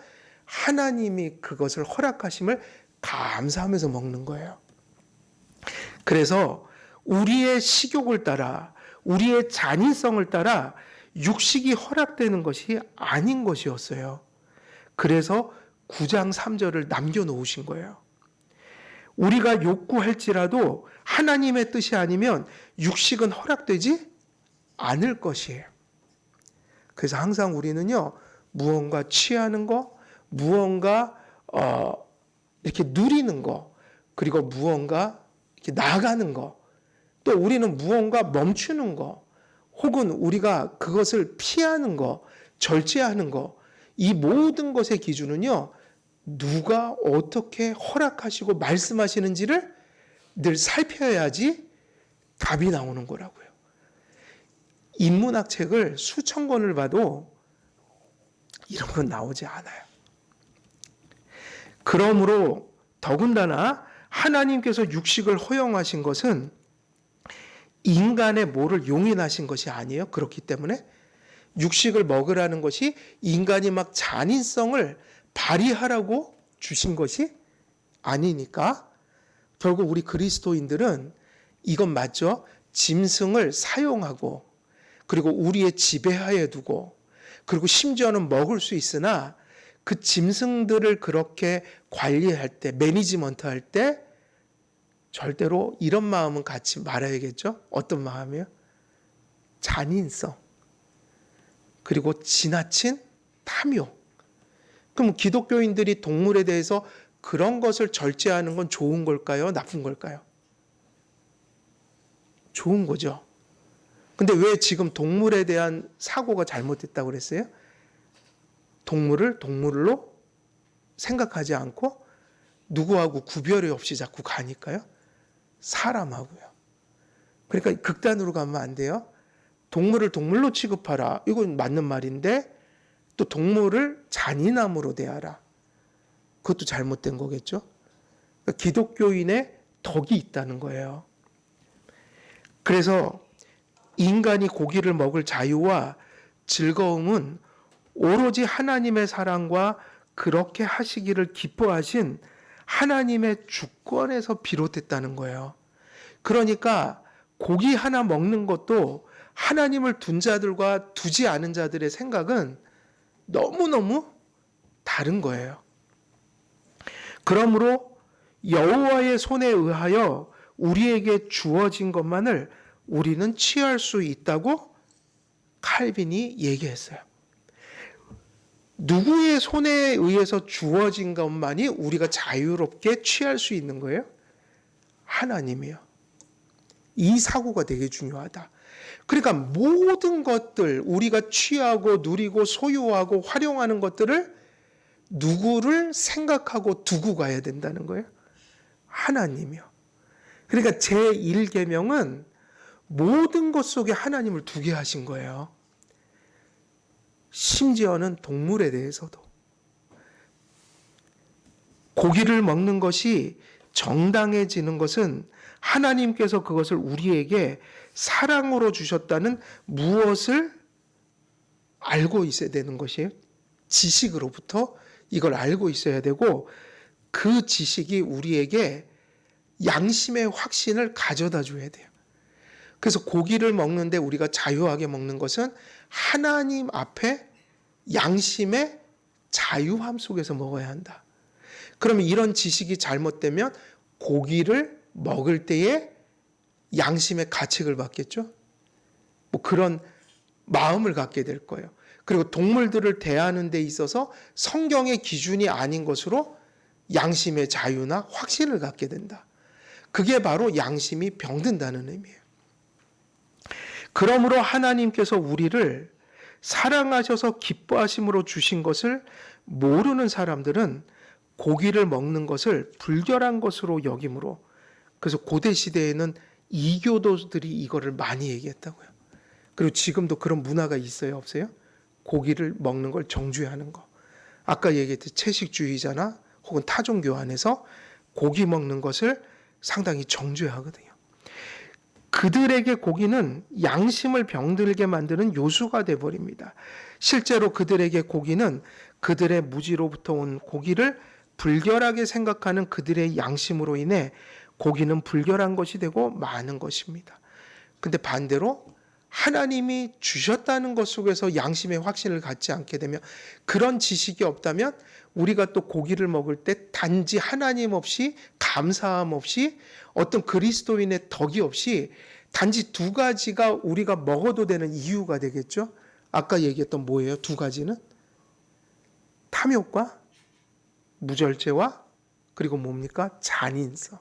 하나님이 그것을 허락하심을 감사하면서 먹는 거예요. 그래서 우리의 식욕을 따라, 우리의 잔인성을 따라 육식이 허락되는 것이 아닌 것이었어요. 그래서 9장 3절을 남겨놓으신 거예요. 우리가 욕구할지라도 하나님의 뜻이 아니면 육식은 허락되지 않을 것이에요. 그래서 항상 우리는요, 무언가 취하는 거, 무언가 이렇게 누리는 거, 그리고 무언가 이렇게 나가는 거, 또 우리는 무언가 멈추는 거, 혹은 우리가 그것을 피하는 거, 절제하는 거, 이 모든 것의 기준은요, 누가 어떻게 허락하시고 말씀하시는지를 늘 살펴야지 답이 나오는 거라고요. 인문학 책을 수천 권을 봐도 이런 건 나오지 않아요. 그러므로 더군다나 하나님께서 육식을 허용하신 것은 인간의 뭐를 용인하신 것이 아니에요. 그렇기 때문에 육식을 먹으라는 것이 인간이 막 잔인성을 발휘하라고 주신 것이 아니니까 결국 우리 그리스도인들은 이건 맞죠? 짐승을 사용하고 그리고 우리의 지배하에 두고 그리고 심지어는 먹을 수 있으나 그 짐승들을 그렇게 관리할 때, 매니지먼트 할 때 절대로 이런 마음은 갖지 말아야겠죠? 어떤 마음이요? 잔인성. 그리고 지나친 탐욕. 그럼 기독교인들이 동물에 대해서 그런 것을 절제하는 건 좋은 걸까요? 나쁜 걸까요? 좋은 거죠. 근데 왜 지금 동물에 대한 사고가 잘못됐다고 그랬어요? 동물을 동물로 생각하지 않고 누구하고 구별이 없이 자꾸 가니까요. 사람하고요. 그러니까 극단으로 가면 안 돼요. 동물을 동물로 취급하라. 이건 맞는 말인데 또 동물을 잔인함으로 대하라. 그것도 잘못된 거겠죠. 그러니까 기독교인의 덕이 있다는 거예요. 그래서 인간이 고기를 먹을 자유와 즐거움은 오로지 하나님의 사랑과 그렇게 하시기를 기뻐하신 하나님의 주권에서 비롯됐다는 거예요. 그러니까 고기 하나 먹는 것도 하나님을 둔 자들과 두지 않은 자들의 생각은 너무너무 다른 거예요. 그러므로 여호와의 손에 의하여 우리에게 주어진 것만을 우리는 취할 수 있다고 칼빈이 얘기했어요. 누구의 손에 의해서 주어진 것만이 우리가 자유롭게 취할 수 있는 거예요? 하나님이요. 이 사고가 되게 중요하다. 그러니까 모든 것들, 우리가 취하고 누리고 소유하고 활용하는 것들을 누구를 생각하고 두고 가야 된다는 거예요? 하나님이요. 그러니까 제1계명은 모든 것 속에 하나님을 두게 하신 거예요. 심지어는 동물에 대해서도. 고기를 먹는 것이 정당해지는 것은 하나님께서 그것을 우리에게 사랑으로 주셨다는 무엇을 알고 있어야 되는 것이에요. 지식으로부터 이걸 알고 있어야 되고 그 지식이 우리에게 양심의 확신을 가져다 줘야 돼요. 그래서 고기를 먹는데 우리가 자유하게 먹는 것은 하나님 앞에 양심의 자유함 속에서 먹어야 한다. 그러면 이런 지식이 잘못되면 고기를 먹을 때에 양심의 가책을 받겠죠? 뭐 그런 마음을 갖게 될 거예요. 그리고 동물들을 대하는 데 있어서 성경의 기준이 아닌 것으로 양심의 자유나 확신을 갖게 된다. 그게 바로 양심이 병든다는 의미예요. 그러므로 하나님께서 우리를 사랑하셔서 기뻐하심으로 주신 것을 모르는 사람들은 고기를 먹는 것을 불결한 것으로 여김으로, 그래서 고대 시대에는 이교도들이 이거를 많이 얘기했다고요. 그리고 지금도 그런 문화가 있어요, 없어요? 고기를 먹는 걸 정죄하는 거. 아까 얘기했듯이 채식주의자나 혹은 타종교 안에서 고기 먹는 것을 상당히 정죄하거든요. 그들에게 고기는 양심을 병들게 만드는 요수가 되어버립니다. 실제로 그들에게 고기는 그들의 무지로부터 온 고기를 불결하게 생각하는 그들의 양심으로 인해 고기는 불결한 것이 되고 많은 것입니다. 근데 반대로 하나님이 주셨다는 것 속에서 양심의 확신을 갖지 않게 되면, 그런 지식이 없다면 우리가 또 고기를 먹을 때 단지 하나님 없이, 감사함 없이, 어떤 그리스도인의 덕이 없이 단지 두 가지가 우리가 먹어도 되는 이유가 되겠죠. 아까 얘기했던 뭐예요? 두 가지는 탐욕과 무절제와 그리고 뭡니까? 잔인성.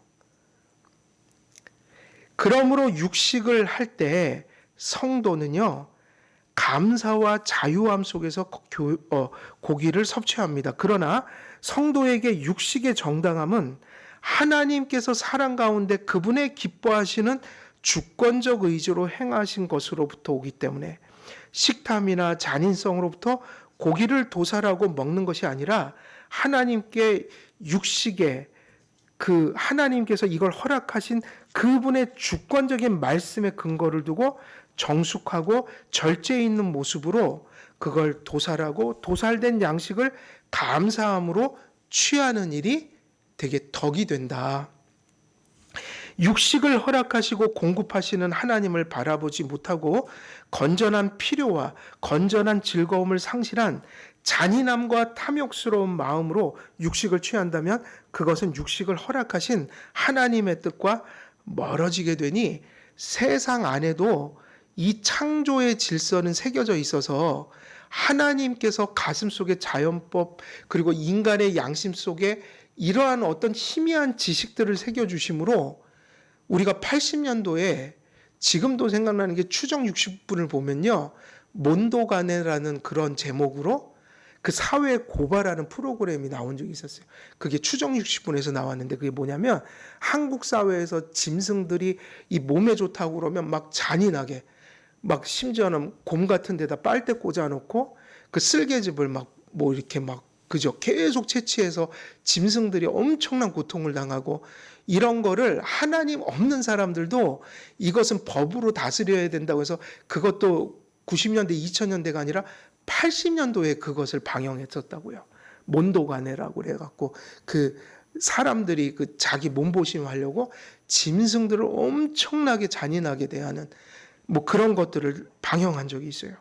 그러므로 육식을 할 때 성도는요, 감사와 자유함 속에서 고기를 섭취합니다. 그러나 성도에게 육식의 정당함은 하나님께서 사랑 가운데 그분의 기뻐하시는 주권적 의지로 행하신 것으로부터 오기 때문에 식탐이나 잔인성으로부터 고기를 도살하고 먹는 것이 아니라 하나님께 육식에 그 하나님께서 이걸 허락하신 그분의 주권적인 말씀의 근거를 두고 정숙하고 절제 있는 모습으로 그걸 도살하고 도살된 양식을 감사함으로 취하는 일이 되게 덕이 된다. 육식을 허락하시고 공급하시는 하나님을 바라보지 못하고 건전한 필요와 건전한 즐거움을 상실한 잔인함과 탐욕스러운 마음으로 육식을 취한다면 그것은 육식을 허락하신 하나님의 뜻과 멀어지게 되니 세상 안에도 이 창조의 질서는 새겨져 있어서 하나님께서 가슴속에 자연법 그리고 인간의 양심 속에 이러한 어떤 희미한 지식들을 새겨주심으로 우리가 80년도에 지금도 생각나는 게 추정 60분을 보면요, 몬도가네라는 그런 제목으로 그 사회 고발하는 프로그램이 나온 적이 있었어요. 그게 추정 60분에서 나왔는데 그게 뭐냐면 한국 사회에서 짐승들이 이 몸에 좋다고 그러면 막 잔인하게 막 심지어는 곰 같은 데다 빨대 꽂아놓고 그 쓸개즙을 막 뭐 이렇게 막 그죠 계속 채취해서 짐승들이 엄청난 고통을 당하고 이런 거를 하나님 없는 사람들도 이것은 법으로 다스려야 된다고 해서 그것도 90년대 2000년대가 아니라 80년도에 그것을 방영했었다고요. 몬도가네라고 그래갖고 그 사람들이 그 자기 몸보심 하려고 짐승들을 엄청나게 잔인하게 대하는 뭐 그런 것들을 방영한 적이 있어요.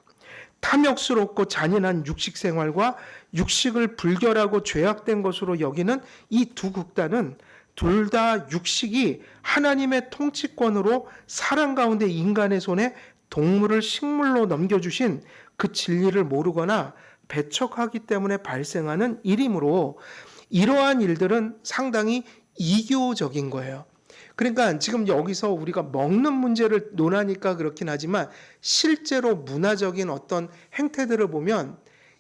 탐욕스럽고 잔인한 육식 생활과 육식을 불결하고 죄악된 것으로 여기는 이 두 극단은 둘 다 육식이 하나님의 통치권으로 사람 가운데 인간의 손에 동물을 식물로 넘겨주신 그 진리를 모르거나 배척하기 때문에 발생하는 일이므로 이러한 일들은 상당히 이교적인 거예요. 그러니까 지금 여기서 우리가 먹는 문제를 논하니까 그렇긴 하지만 실제로 문화적인 어떤 행태들을 보면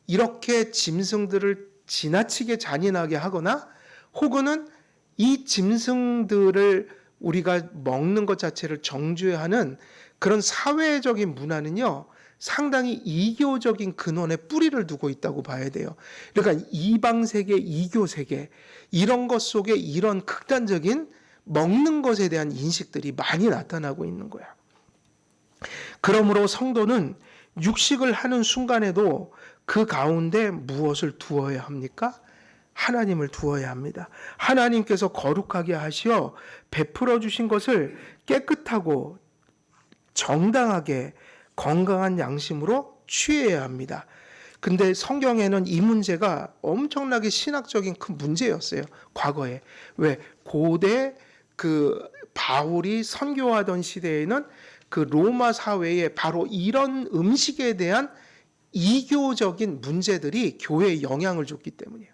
이렇게 짐승들을 지나치게 잔인하게 하거나 혹은 이 짐승들을 우리가 먹는 것 자체를 정죄하는 그런 사회적인 문화는요, 상당히 이교적인 근원에 뿌리를 두고 있다고 봐야 돼요. 그러니까 이방세계, 이교세계 이런 것 속에 이런 극단적인 먹는 것에 대한 인식들이 많이 나타나고 있는 거야. 그러므로 성도는 육식을 하는 순간에도 그 가운데 무엇을 두어야 합니까? 하나님을 두어야 합니다. 하나님께서 거룩하게 하시어 베풀어 주신 것을 깨끗하고 정당하게 건강한 양심으로 취해야 합니다. 근데 성경에는 이 문제가 엄청나게 신학적인 큰 문제였어요. 과거에. 왜? 고대 그 바울이 선교하던 시대에는 그 로마 사회에 바로 이런 음식에 대한 이교적인 문제들이 교회에 영향을 줬기 때문이에요.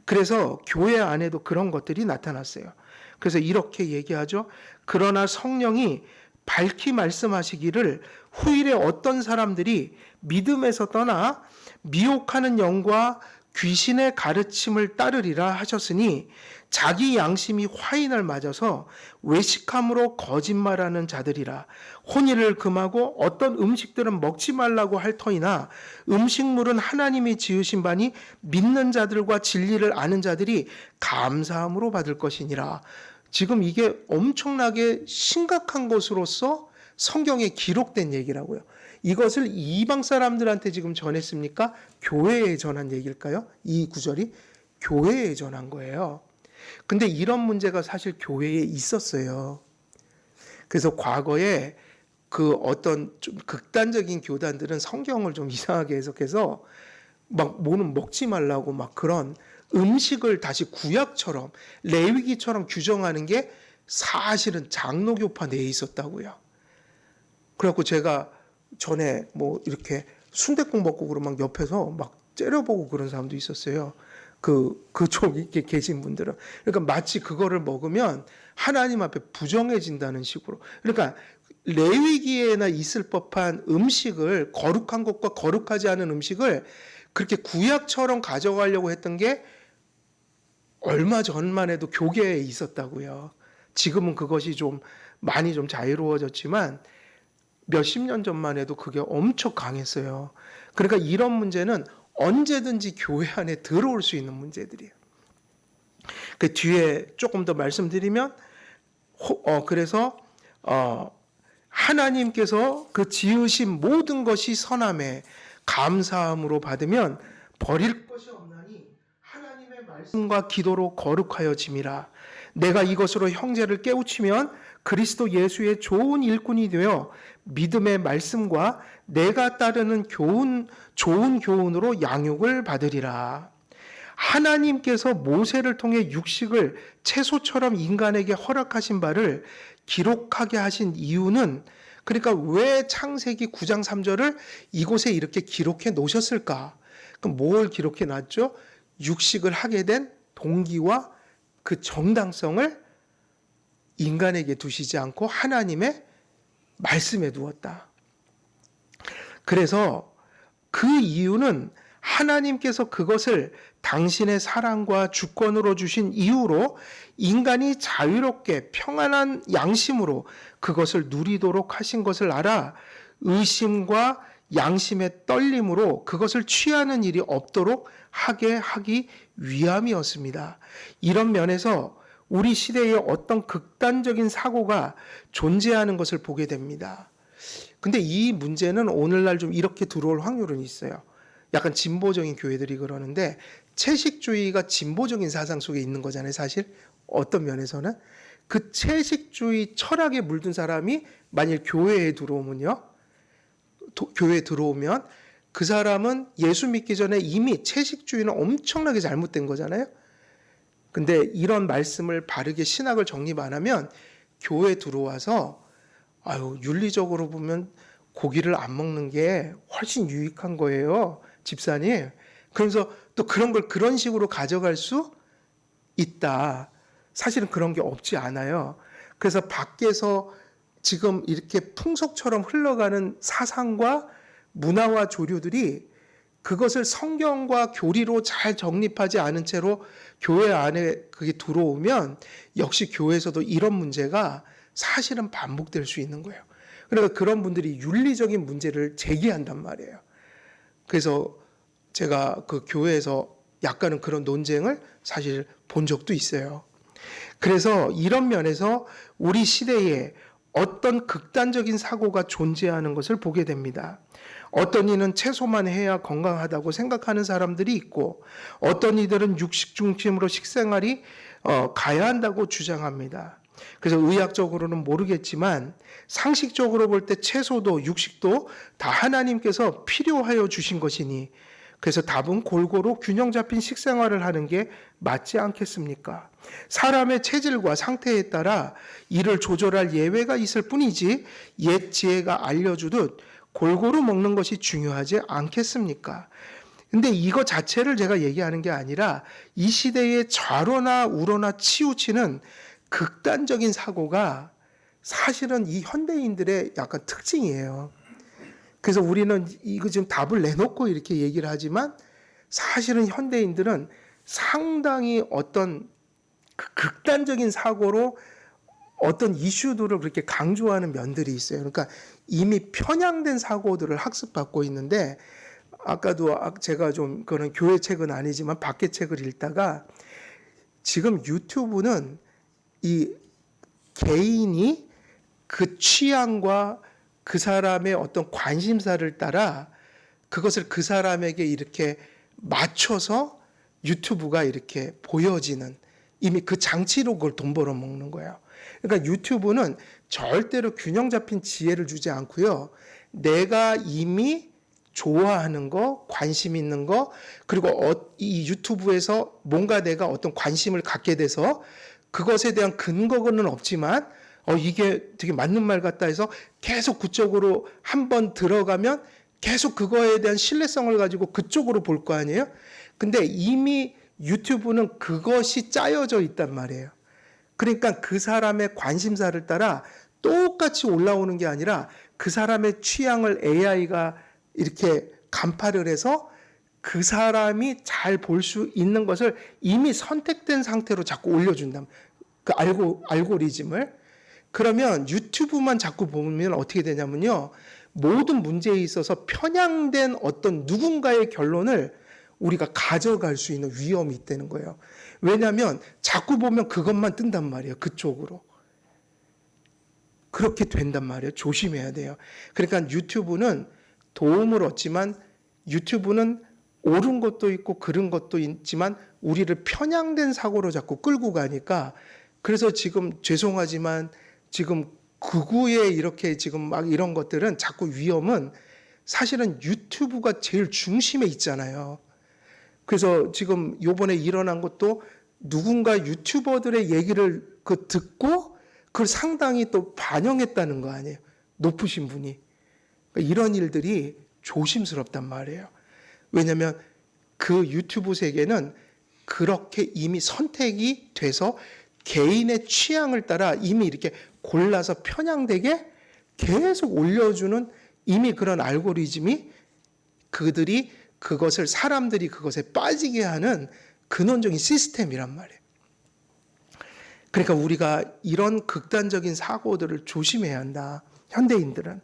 그래서 교회 안에도 그런 것들이 나타났어요. 그래서 이렇게 얘기하죠. 그러나 성령이 밝히 말씀하시기를 후일에 어떤 사람들이 믿음에서 떠나 미혹하는 영과 귀신의 가르침을 따르리라 하셨으니 자기 양심이 화인을 맞아서 외식함으로 거짓말하는 자들이라. 혼의를 금하고 어떤 음식들은 먹지 말라고 할 터이나 음식물은 하나님이 지으신 바니 믿는 자들과 진리를 아는 자들이 감사함으로 받을 것이니라. 지금 이게 엄청나게 심각한 것으로서 성경에 기록된 얘기라고요. 이것을 이방 사람들한테 지금 전했습니까? 교회에 전한 얘기일까요? 이 구절이 교회에 전한 거예요. 근데 이런 문제가 사실 교회에 있었어요. 그래서 과거에 그 어떤 좀 극단적인 교단들은 성경을 좀 이상하게 해석해서 막 뭐는 먹지 말라고 막 그런 음식을 다시 구약처럼 레위기처럼 규정하는 게 사실은 장로교파 내에 있었다고요. 그래갖고 제가 전에 뭐 이렇게 순댓국 먹고 그러면 막 옆에서 막 째려보고 그런 사람도 있었어요. 그쪽 이렇게 계신 분들은. 그러니까 마치 그거를 먹으면 하나님 앞에 부정해진다는 식으로. 그러니까 레위기에나 있을 법한 음식을 거룩한 것과 거룩하지 않은 음식을 그렇게 구약처럼 가져가려고 했던 게 얼마 전만 해도 교계에 있었다고요. 지금은 그것이 좀 많이 좀 자유로워졌지만 몇십 년 전만 해도 그게 엄청 강했어요. 그러니까 이런 문제는 언제든지 교회 안에 들어올 수 있는 문제들이에요. 그 뒤에 조금 더 말씀드리면 그래서 하나님께서 그 지으신 모든 것이 선함에 감사함으로 받으면 버릴 것이 없나니 하나님의 말씀과 기도로 거룩하여짐이라. 내가 이것으로 형제를 깨우치면 그리스도 예수의 좋은 일꾼이 되어 믿음의 말씀과 내가 따르는 좋은 교훈으로 양육을 받으리라. 하나님께서 모세를 통해 육식을 채소처럼 인간에게 허락하신 바를 기록하게 하신 이유는, 그러니까 왜 창세기 9장 3절을 이곳에 이렇게 기록해 놓으셨을까? 그럼 뭘 기록해 놨죠? 육식을 하게 된 동기와 그 정당성을 인간에게 두시지 않고 하나님의 말씀에 두었다. 그래서 그 이유는 하나님께서 그것을 당신의 사랑과 주권으로 주신 이유로 인간이 자유롭게 평안한 양심으로 그것을 누리도록 하신 것을 알아 의심과 양심의 떨림으로 그것을 취하는 일이 없도록 하게 하기 위함이었습니다. 이런 면에서 우리 시대에 어떤 극단적인 사고가 존재하는 것을 보게 됩니다. 근데 이 문제는 오늘날 좀 이렇게 들어올 확률은 있어요. 약간 진보적인 교회들이 그러는데 채식주의가 진보적인 사상 속에 있는 거잖아요. 사실 어떤 면에서는 그 채식주의 철학에 물든 사람이 만일 교회에 들어오면요, 교회에 들어오면 그 사람은 예수 믿기 전에 이미 채식주의는 엄청나게 잘못된 거잖아요. 근데 이런 말씀을 바르게 신학을 정립 안 하면 교회에 들어와서 윤리적으로 보면 고기를 안 먹는 게 훨씬 유익한 거예요, 집사님. 그래서 또 그런 걸 그런 식으로 가져갈 수 있다. 사실은 그런 게 없지 않아요. 그래서 밖에서 지금 이렇게 풍속처럼 흘러가는 사상과 문화와 조류들이 그것을 성경과 교리로 잘 정립하지 않은 채로 교회 안에 그게 들어오면 역시 교회에서도 이런 문제가 사실은 반복될 수 있는 거예요. 그러니까 그런 분들이 윤리적인 문제를 제기한단 말이에요. 그래서 제가 그 교회에서 약간은 그런 논쟁을 사실 본 적도 있어요. 그래서 이런 면에서 우리 시대에 어떤 극단적인 사고가 존재하는 것을 보게 됩니다. 어떤 이는 채소만 해야 건강하다고 생각하는 사람들이 있고 어떤 이들은 육식 중심으로 식생활이 가야 한다고 주장합니다. 그래서 의학적으로는 모르겠지만 상식적으로 볼 때 채소도 육식도 다 하나님께서 필요하여 주신 것이니 그래서 답은 골고루 균형 잡힌 식생활을 하는 게 맞지 않겠습니까? 사람의 체질과 상태에 따라 이를 조절할 예외가 있을 뿐이지 옛 지혜가 알려주듯 골고루 먹는 것이 중요하지 않겠습니까? 근데 이거 자체를 제가 얘기하는 게 아니라 이 시대의 좌로나 우로나 치우치는 극단적인 사고가 사실은 이 현대인들의 약간 특징이에요. 그래서 우리는 이거 지금 답을 내놓고 이렇게 얘기를 하지만 사실은 현대인들은 상당히 어떤 극단적인 사고로 어떤 이슈들을 그렇게 강조하는 면들이 있어요. 그러니까 이미 편향된 사고들을 학습받고 있는데 아까도 제가 좀 그런 교회 책은 아니지만 밖에 책을 읽다가 지금 유튜브는 이 개인이 그 취향과 그 사람의 어떤 관심사를 따라 그것을 그 사람에게 이렇게 맞춰서 유튜브가 이렇게 보여지는, 이미 그 장치로 그걸 돈 벌어 먹는 거예요. 그러니까 유튜브는 절대로 균형 잡힌 지혜를 주지 않고요. 내가 이미 좋아하는 거, 관심 있는 거, 그리고 이 유튜브에서 뭔가 내가 어떤 관심을 갖게 돼서 그것에 대한 근거는 없지만 이게 되게 맞는 말 같다 해서 계속 그쪽으로 한번 들어가면 계속 그거에 대한 신뢰성을 가지고 그쪽으로 볼 거 아니에요? 근데 이미 유튜브는 그것이 짜여져 있단 말이에요. 그러니까 그 사람의 관심사를 따라 똑같이 올라오는 게 아니라 그 사람의 취향을 AI가 이렇게 간파를 해서 그 사람이 잘 볼 수 있는 것을 이미 선택된 상태로 자꾸 올려준다. 그 알고리즘을. 그러면 유튜브만 자꾸 보면 어떻게 되냐면요. 모든 문제에 있어서 편향된 어떤 누군가의 결론을 우리가 가져갈 수 있는 위험이 있다는 거예요. 왜냐하면 자꾸 보면 그것만 뜬단 말이에요. 그쪽으로. 그렇게 된단 말이에요. 조심해야 돼요. 그러니까 유튜브는 도움을 얻지만 유튜브는 옳은 것도 있고 그른 것도 있지만 우리를 편향된 사고로 자꾸 끌고 가니까, 그래서 지금 죄송하지만 지금 극우의 이렇게 지금 막 이런 것들은 자꾸 위험은 사실은 유튜브가 제일 중심에 있잖아요. 그래서 지금 요번에 일어난 것도 누군가 유튜버들의 얘기를 듣고 그걸 상당히 또 반영했다는 거 아니에요. 높으신 분이. 그러니까 이런 일들이 조심스럽단 말이에요. 왜냐하면 그 유튜브 세계는 그렇게 이미 선택이 돼서 개인의 취향을 따라 이미 이렇게 골라서 편향되게 계속 올려주는 이미 그런 알고리즘이 사람들이 그것에 빠지게 하는 근원적인 시스템이란 말이에요. 그러니까 우리가 이런 극단적인 사고들을 조심해야 한다. 현대인들은.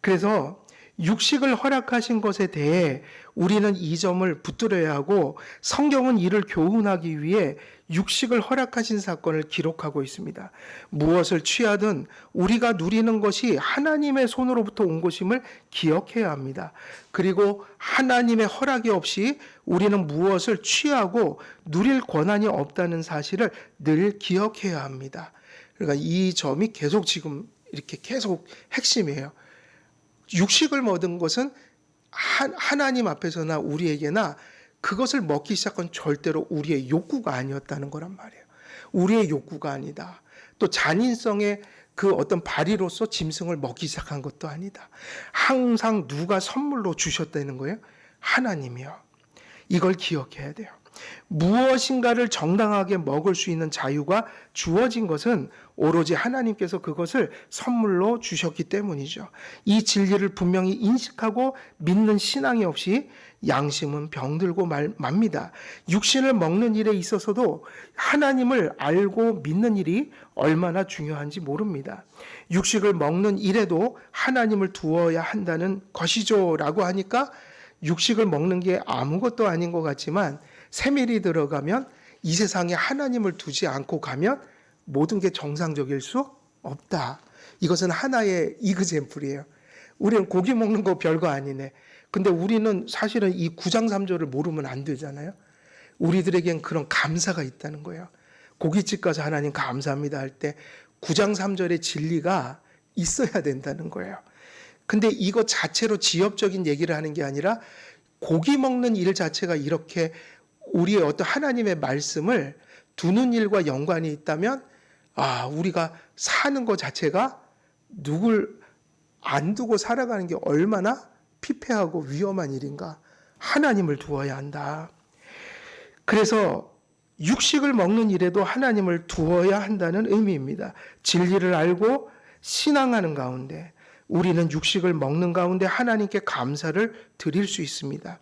그래서 육식을 허락하신 것에 대해 우리는 이 점을 붙들어야 하고, 성경은 이를 교훈하기 위해 육식을 허락하신 사건을 기록하고 있습니다. 무엇을 취하든 우리가 누리는 것이 하나님의 손으로부터 온 것임을 기억해야 합니다. 그리고 하나님의 허락이 없이 우리는 무엇을 취하고 누릴 권한이 없다는 사실을 늘 기억해야 합니다. 그러니까 이 점이 계속 지금 이렇게 계속 핵심이에요. 육식을 얻은 것은 하나님 앞에서나 우리에게나 그것을 먹기 시작한 절대로 우리의 욕구가 아니었다는 거란 말이에요. 우리의 욕구가 아니다. 또 잔인성의 그 어떤 발휘로서 짐승을 먹기 시작한 것도 아니다. 항상 누가 선물로 주셨다는 거예요? 하나님이요. 이걸 기억해야 돼요. 무엇인가를 정당하게 먹을 수 있는 자유가 주어진 것은 오로지 하나님께서 그것을 선물로 주셨기 때문이죠. 이 진리를 분명히 인식하고 믿는 신앙이 없이 양심은 병들고 맙니다. 육신을 먹는 일에 있어서도 하나님을 알고 믿는 일이 얼마나 중요한지 모릅니다. 육식을 먹는 일에도 하나님을 두어야 한다는 것이죠 라고 하니까 육식을 먹는 게 아무것도 아닌 것 같지만 세밀히 들어가면 이 세상에 하나님을 두지 않고 가면 모든 게 정상적일 수 없다. 이것은 하나의 이그젬플이에요. 우리는 고기 먹는 거 별거 아니네. 근데 우리는 사실은 이 9장 3절을 모르면 안 되잖아요. 우리들에겐 그런 감사가 있다는 거예요. 고깃집 가서 하나님 감사합니다 할 때 9장 3절의 진리가 있어야 된다는 거예요. 근데 이거 자체로 지엽적인 얘기를 하는 게 아니라 고기 먹는 일 자체가 이렇게 우리의 어떤 하나님의 말씀을 두는 일과 연관이 있다면 우리가 사는 것 자체가 누굴 안 두고 살아가는 게 얼마나 피폐하고 위험한 일인가. 하나님을 두어야 한다. 그래서 육식을 먹는 일에도 하나님을 두어야 한다는 의미입니다. 진리를 알고 신앙하는 가운데 우리는 육식을 먹는 가운데 하나님께 감사를 드릴 수 있습니다.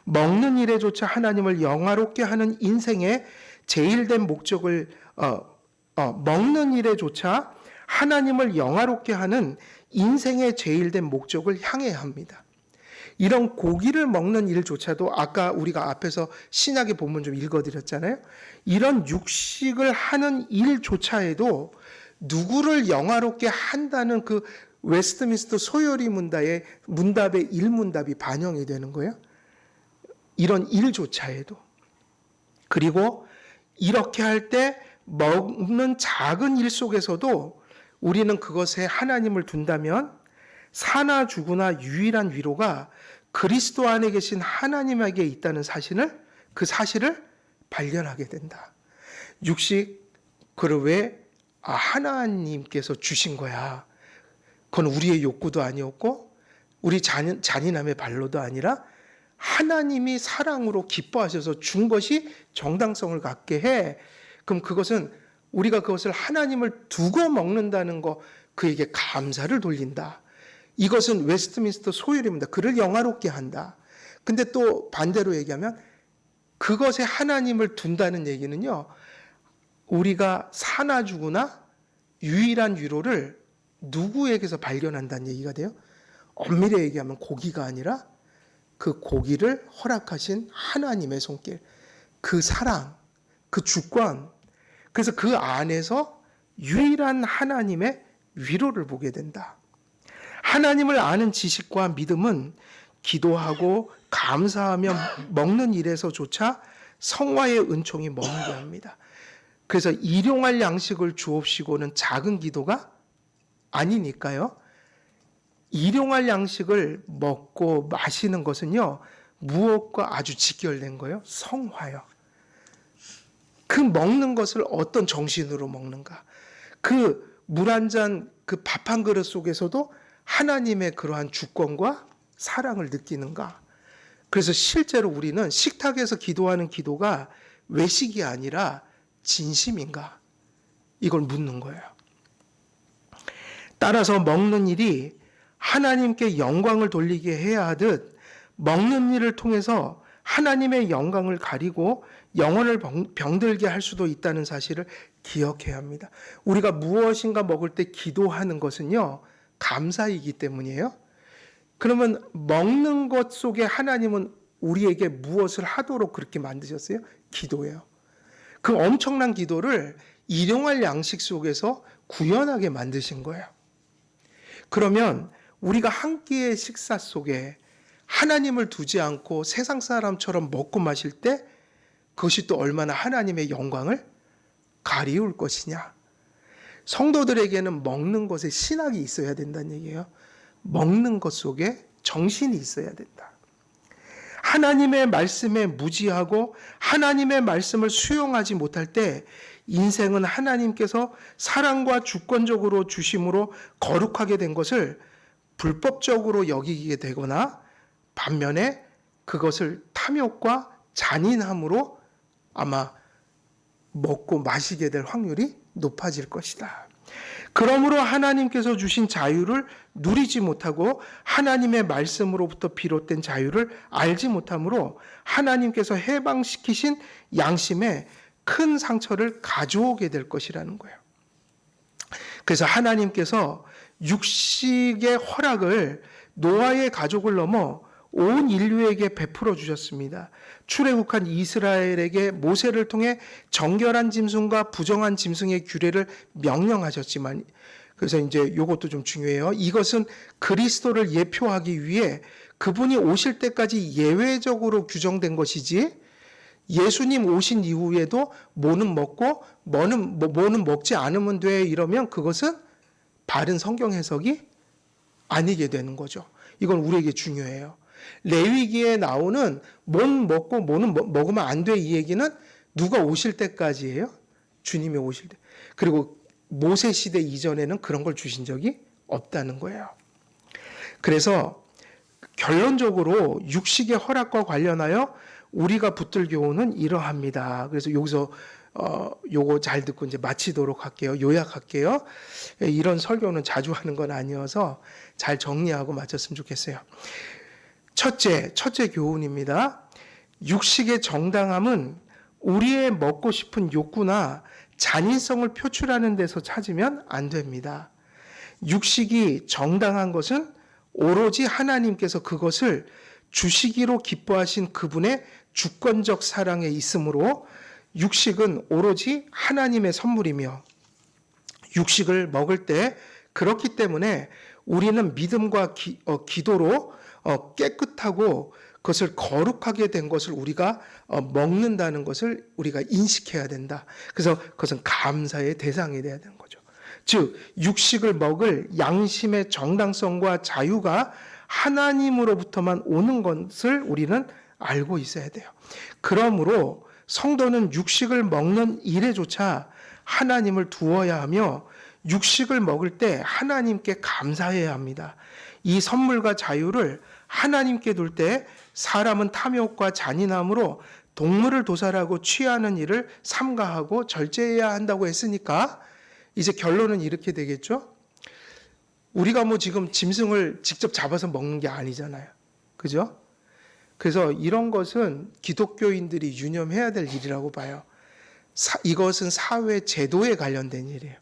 먹는 일에조차 하나님을 영화롭게 하는 인생의 제일된 목적을 먹는 일에조차 하나님을 영화롭게 하는 인생의 제일된 목적을 향해야 합니다. 이런 고기를 먹는 일조차도 아까 우리가 앞에서 신약의 본문 좀 읽어드렸잖아요. 이런 육식을 하는 일조차에도 누구를 영화롭게 한다는 그 웨스트민스터 소요리 문답의 일문답이 반영이 되는 거예요. 이런 일조차에도. 그리고 이렇게 할 때 먹는 작은 일 속에서도 우리는 그것에 하나님을 둔다면 사나 죽으나 유일한 위로가 그리스도 안에 계신 하나님에게 있다는 그 사실을 발견하게 된다. 육식, 그걸 왜 하나님께서 주신 거야. 그건 우리의 욕구도 아니었고 우리 잔인함의 발로도 아니라 하나님이 사랑으로 기뻐하셔서 준 것이 정당성을 갖게 해. 그럼 그것은 우리가 그것을 하나님을 두고 먹는다는 거, 그에게 감사를 돌린다. 이것은 웨스트민스터 소율입니다. 그를 영화롭게 한다. 근데 또 반대로 얘기하면 그것에 하나님을 둔다는 얘기는요, 우리가 사나 죽으나 유일한 위로를 누구에게서 발견한다는 얘기가 돼요? 엄밀히 얘기하면 고기가 아니라 그 고기를 허락하신 하나님의 손길, 그 사랑, 그 주권, 그래서 그 안에서 유일한 하나님의 위로를 보게 된다. 하나님을 아는 지식과 믿음은 기도하고 감사하며 먹는 일에서조차 성화의 은총이 머물게 합니다. 그래서 일용할 양식을 주옵시고는 작은 기도가 아니니까요. 일용할 양식을 먹고 마시는 것은요, 무엇과 아주 직결된 거예요? 성화요. 그 먹는 것을 어떤 정신으로 먹는가? 그 물 한 잔, 그 밥 한 그릇 속에서도 하나님의 그러한 주권과 사랑을 느끼는가? 그래서 실제로 우리는 식탁에서 기도하는 기도가 외식이 아니라 진심인가? 이걸 묻는 거예요. 따라서 먹는 일이 하나님께 영광을 돌리게 해야 하듯 먹는 일을 통해서 하나님의 영광을 가리고 영혼을 병들게 할 수도 있다는 사실을 기억해야 합니다. 우리가 무엇인가 먹을 때 기도하는 것은요, 감사이기 때문이에요. 그러면 먹는 것 속에 하나님은 우리에게 무엇을 하도록 그렇게 만드셨어요? 기도예요. 그 엄청난 기도를 일용할 양식 속에서 구현하게 만드신 거예요. 그러면 우리가 한 끼의 식사 속에 하나님을 두지 않고 세상 사람처럼 먹고 마실 때 그것이 또 얼마나 하나님의 영광을 가리울 것이냐. 성도들에게는 먹는 것에 신학이 있어야 된다는 얘기예요. 먹는 것 속에 정신이 있어야 된다. 하나님의 말씀에 무지하고 하나님의 말씀을 수용하지 못할 때 인생은 하나님께서 사랑과 주권적으로 주심으로 거룩하게 된 것을 불법적으로 여기게 되거나 반면에 그것을 탐욕과 잔인함으로 아마 먹고 마시게 될 확률이 높아질 것이다. 그러므로 하나님께서 주신 자유를 누리지 못하고 하나님의 말씀으로부터 비롯된 자유를 알지 못하므로 하나님께서 해방시키신 양심에 큰 상처를 가져오게 될 것이라는 거예요. 그래서 하나님께서 육식의 허락을 노아의 가족을 넘어 온 인류에게 베풀어 주셨습니다. 출애굽한 이스라엘에게 모세를 통해 정결한 짐승과 부정한 짐승의 규례를 명령하셨지만, 그래서 이제 이것도 좀 중요해요. 이것은 그리스도를 예표하기 위해 그분이 오실 때까지 예외적으로 규정된 것이지, 예수님 오신 이후에도 뭐는 먹고 뭐는 먹지 않으면 돼 이러면 그것은 바른 성경 해석이 아니게 되는 거죠. 이건 우리에게 중요해요. 레위기에 나오는 뭐는 먹고 뭐는 먹으면 안 돼 이 얘기는 누가 오실 때까지예요. 주님이 오실 때. 그리고 모세 시대 이전에는 그런 걸 주신 적이 없다는 거예요. 그래서 결론적으로 육식의 허락과 관련하여 우리가 붙들 교훈은 이러합니다. 그래서 여기서 요거 잘 듣고 이제 마치도록 할게요. 요약할게요. 이런 설교는 자주 하는 건 아니어서 잘 정리하고 마쳤으면 좋겠어요. 첫째 교훈입니다. 육식의 정당함은 우리의 먹고 싶은 욕구나 잔인성을 표출하는 데서 찾으면 안 됩니다. 육식이 정당한 것은 오로지 하나님께서 그것을 주시기로 기뻐하신 그분의 주권적 사랑에 있으므로 육식은 오로지 하나님의 선물이며 육식을 먹을 때 그렇기 때문에 우리는 믿음과 기도로 깨끗하고 그것을 거룩하게 된 것을 우리가 먹는다는 것을 우리가 인식해야 된다. 그래서 그것은 감사의 대상이 돼야 되는 거죠. 즉 육식을 먹을 양심의 정당성과 자유가 하나님으로부터만 오는 것을 우리는 알고 있어야 돼요. 그러므로 성도는 육식을 먹는 일에조차 하나님을 두어야 하며 육식을 먹을 때 하나님께 감사해야 합니다. 이 선물과 자유를 하나님께 둘 때 사람은 탐욕과 잔인함으로 동물을 도살하고 취하는 일을 삼가하고 절제해야 한다고 했으니까 이제 결론은 이렇게 되겠죠. 우리가 뭐 지금 짐승을 직접 잡아서 먹는 게 아니잖아요. 그죠? 그래서 이런 것은 기독교인들이 유념해야 될 일이라고 봐요. 이것은 사회 제도에 관련된 일이에요.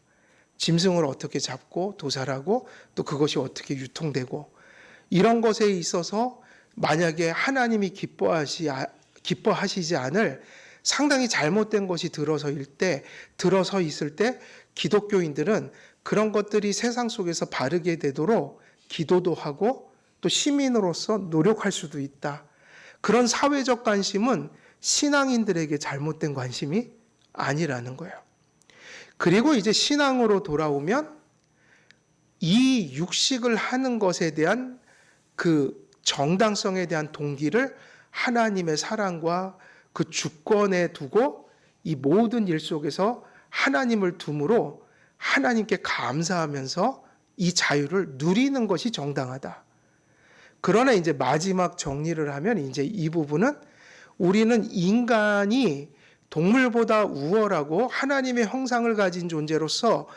짐승을 어떻게 잡고 도살하고 또 그것이 어떻게 유통되고 이런 것에 있어서 만약에 하나님이 기뻐하시지 않을 상당히 잘못된 것이 들어서 있을 때 기독교인들은 그런 것들이 세상 속에서 바르게 되도록 기도도 하고 또 시민으로서 노력할 수도 있다. 그런 사회적 관심은 신앙인들에게 잘못된 관심이 아니라는 거예요. 그리고 이제 신앙으로 돌아오면 이 육식을 하는 것에 대한 그 정당성에 대한 동기를 하나님의 사랑과 그 주권에 두고 이 모든 일 속에서 하나님을 둠으로 하나님께 감사하면서 이 자유를 누리는 것이 정당하다. 그러나 이제 마지막 정리를 하면 이제 이 부분은 우리는 인간이 동물보다 우월하고 하나님의 형상을 가진 존재로서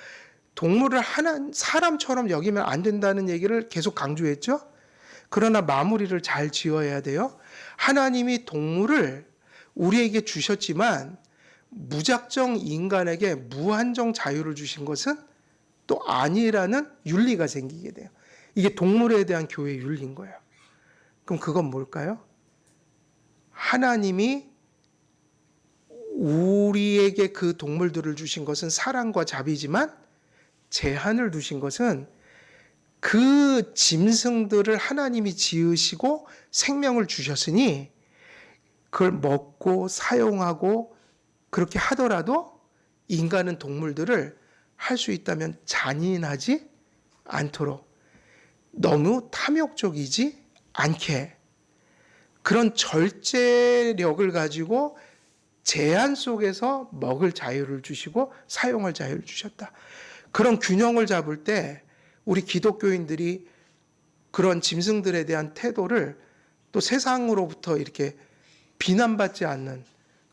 동물을 사람처럼 여기면 안 된다는 얘기를 계속 강조했죠. 그러나 마무리를 잘 지어야 돼요. 하나님이 동물을 우리에게 주셨지만 무작정 인간에게 무한정 자유를 주신 것은 또 아니라는 윤리가 생기게 돼요. 이게 동물에 대한 교회의 윤리인 거예요. 그럼 그건 뭘까요? 하나님이 우리에게 그 동물들을 주신 것은 사랑과 자비지만 제한을 두신 것은 그 짐승들을 하나님이 지으시고 생명을 주셨으니 그걸 먹고 사용하고 그렇게 하더라도 인간은 동물들을 할 수 있다면 잔인하지 않도록 너무 탐욕적이지 않게 그런 절제력을 가지고 제한 속에서 먹을 자유를 주시고 사용할 자유를 주셨다. 그런 균형을 잡을 때 우리 기독교인들이 그런 짐승들에 대한 태도를 또 세상으로부터 이렇게 비난받지 않는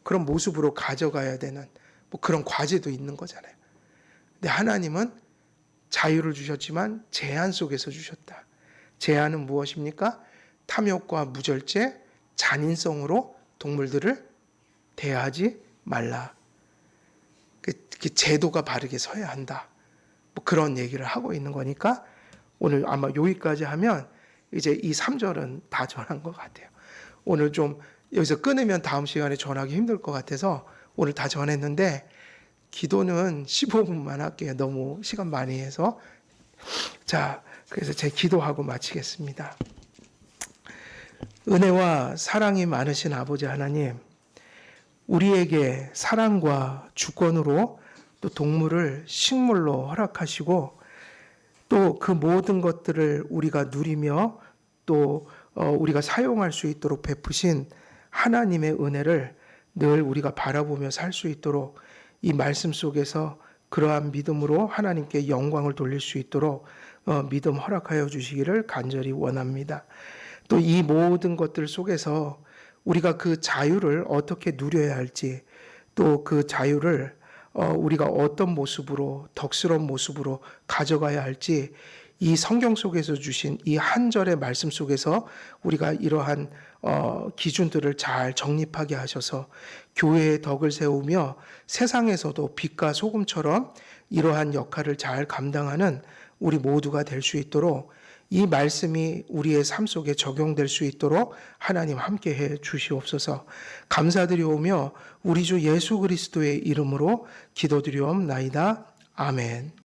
그런 모습으로 가져가야 되는 뭐 그런 과제도 있는 거잖아요. 근데 하나님은 자유를 주셨지만 제한 속에서 주셨다. 제한은 무엇입니까? 탐욕과 무절제, 잔인성으로 동물들을 대하지 말라. 그 제도가 바르게 서야 한다. 뭐 그런 얘기를 하고 있는 거니까 오늘 아마 여기까지 하면 이제 이 3절은 다 전한 것 같아요. 오늘 좀 여기서 끊으면 다음 시간에 전하기 힘들 것 같아서 오늘 다 전했는데 기도는 15분만 할게요. 너무 시간 많이 해서. 자, 그래서 제 기도하고 마치겠습니다. 은혜와 사랑이 많으신 아버지 하나님, 우리에게 사랑과 주권으로 또 동물을 식물로 허락하시고 또 그 모든 것들을 우리가 누리며 또 우리가 사용할 수 있도록 베푸신 하나님의 은혜를 늘 우리가 바라보며 살 수 있도록 이 말씀 속에서 그러한 믿음으로 하나님께 영광을 돌릴 수 있도록 믿음 허락하여 주시기를 간절히 원합니다. 또 이 모든 것들 속에서 우리가 그 자유를 어떻게 누려야 할지 또 그 자유를 우리가 어떤 모습으로 덕스러운 모습으로 가져가야 할지 이 성경 속에서 주신 이 한 절의 말씀 속에서 우리가 이러한 기준들을 잘 정립하게 하셔서 교회의 덕을 세우며 세상에서도 빛과 소금처럼 이러한 역할을 잘 감당하는 우리 모두가 될 수 있도록 이 말씀이 우리의 삶 속에 적용될 수 있도록 하나님 함께해 주시옵소서. 감사드리오며 우리 주 예수 그리스도의 이름으로 기도드리옵나이다. 아멘.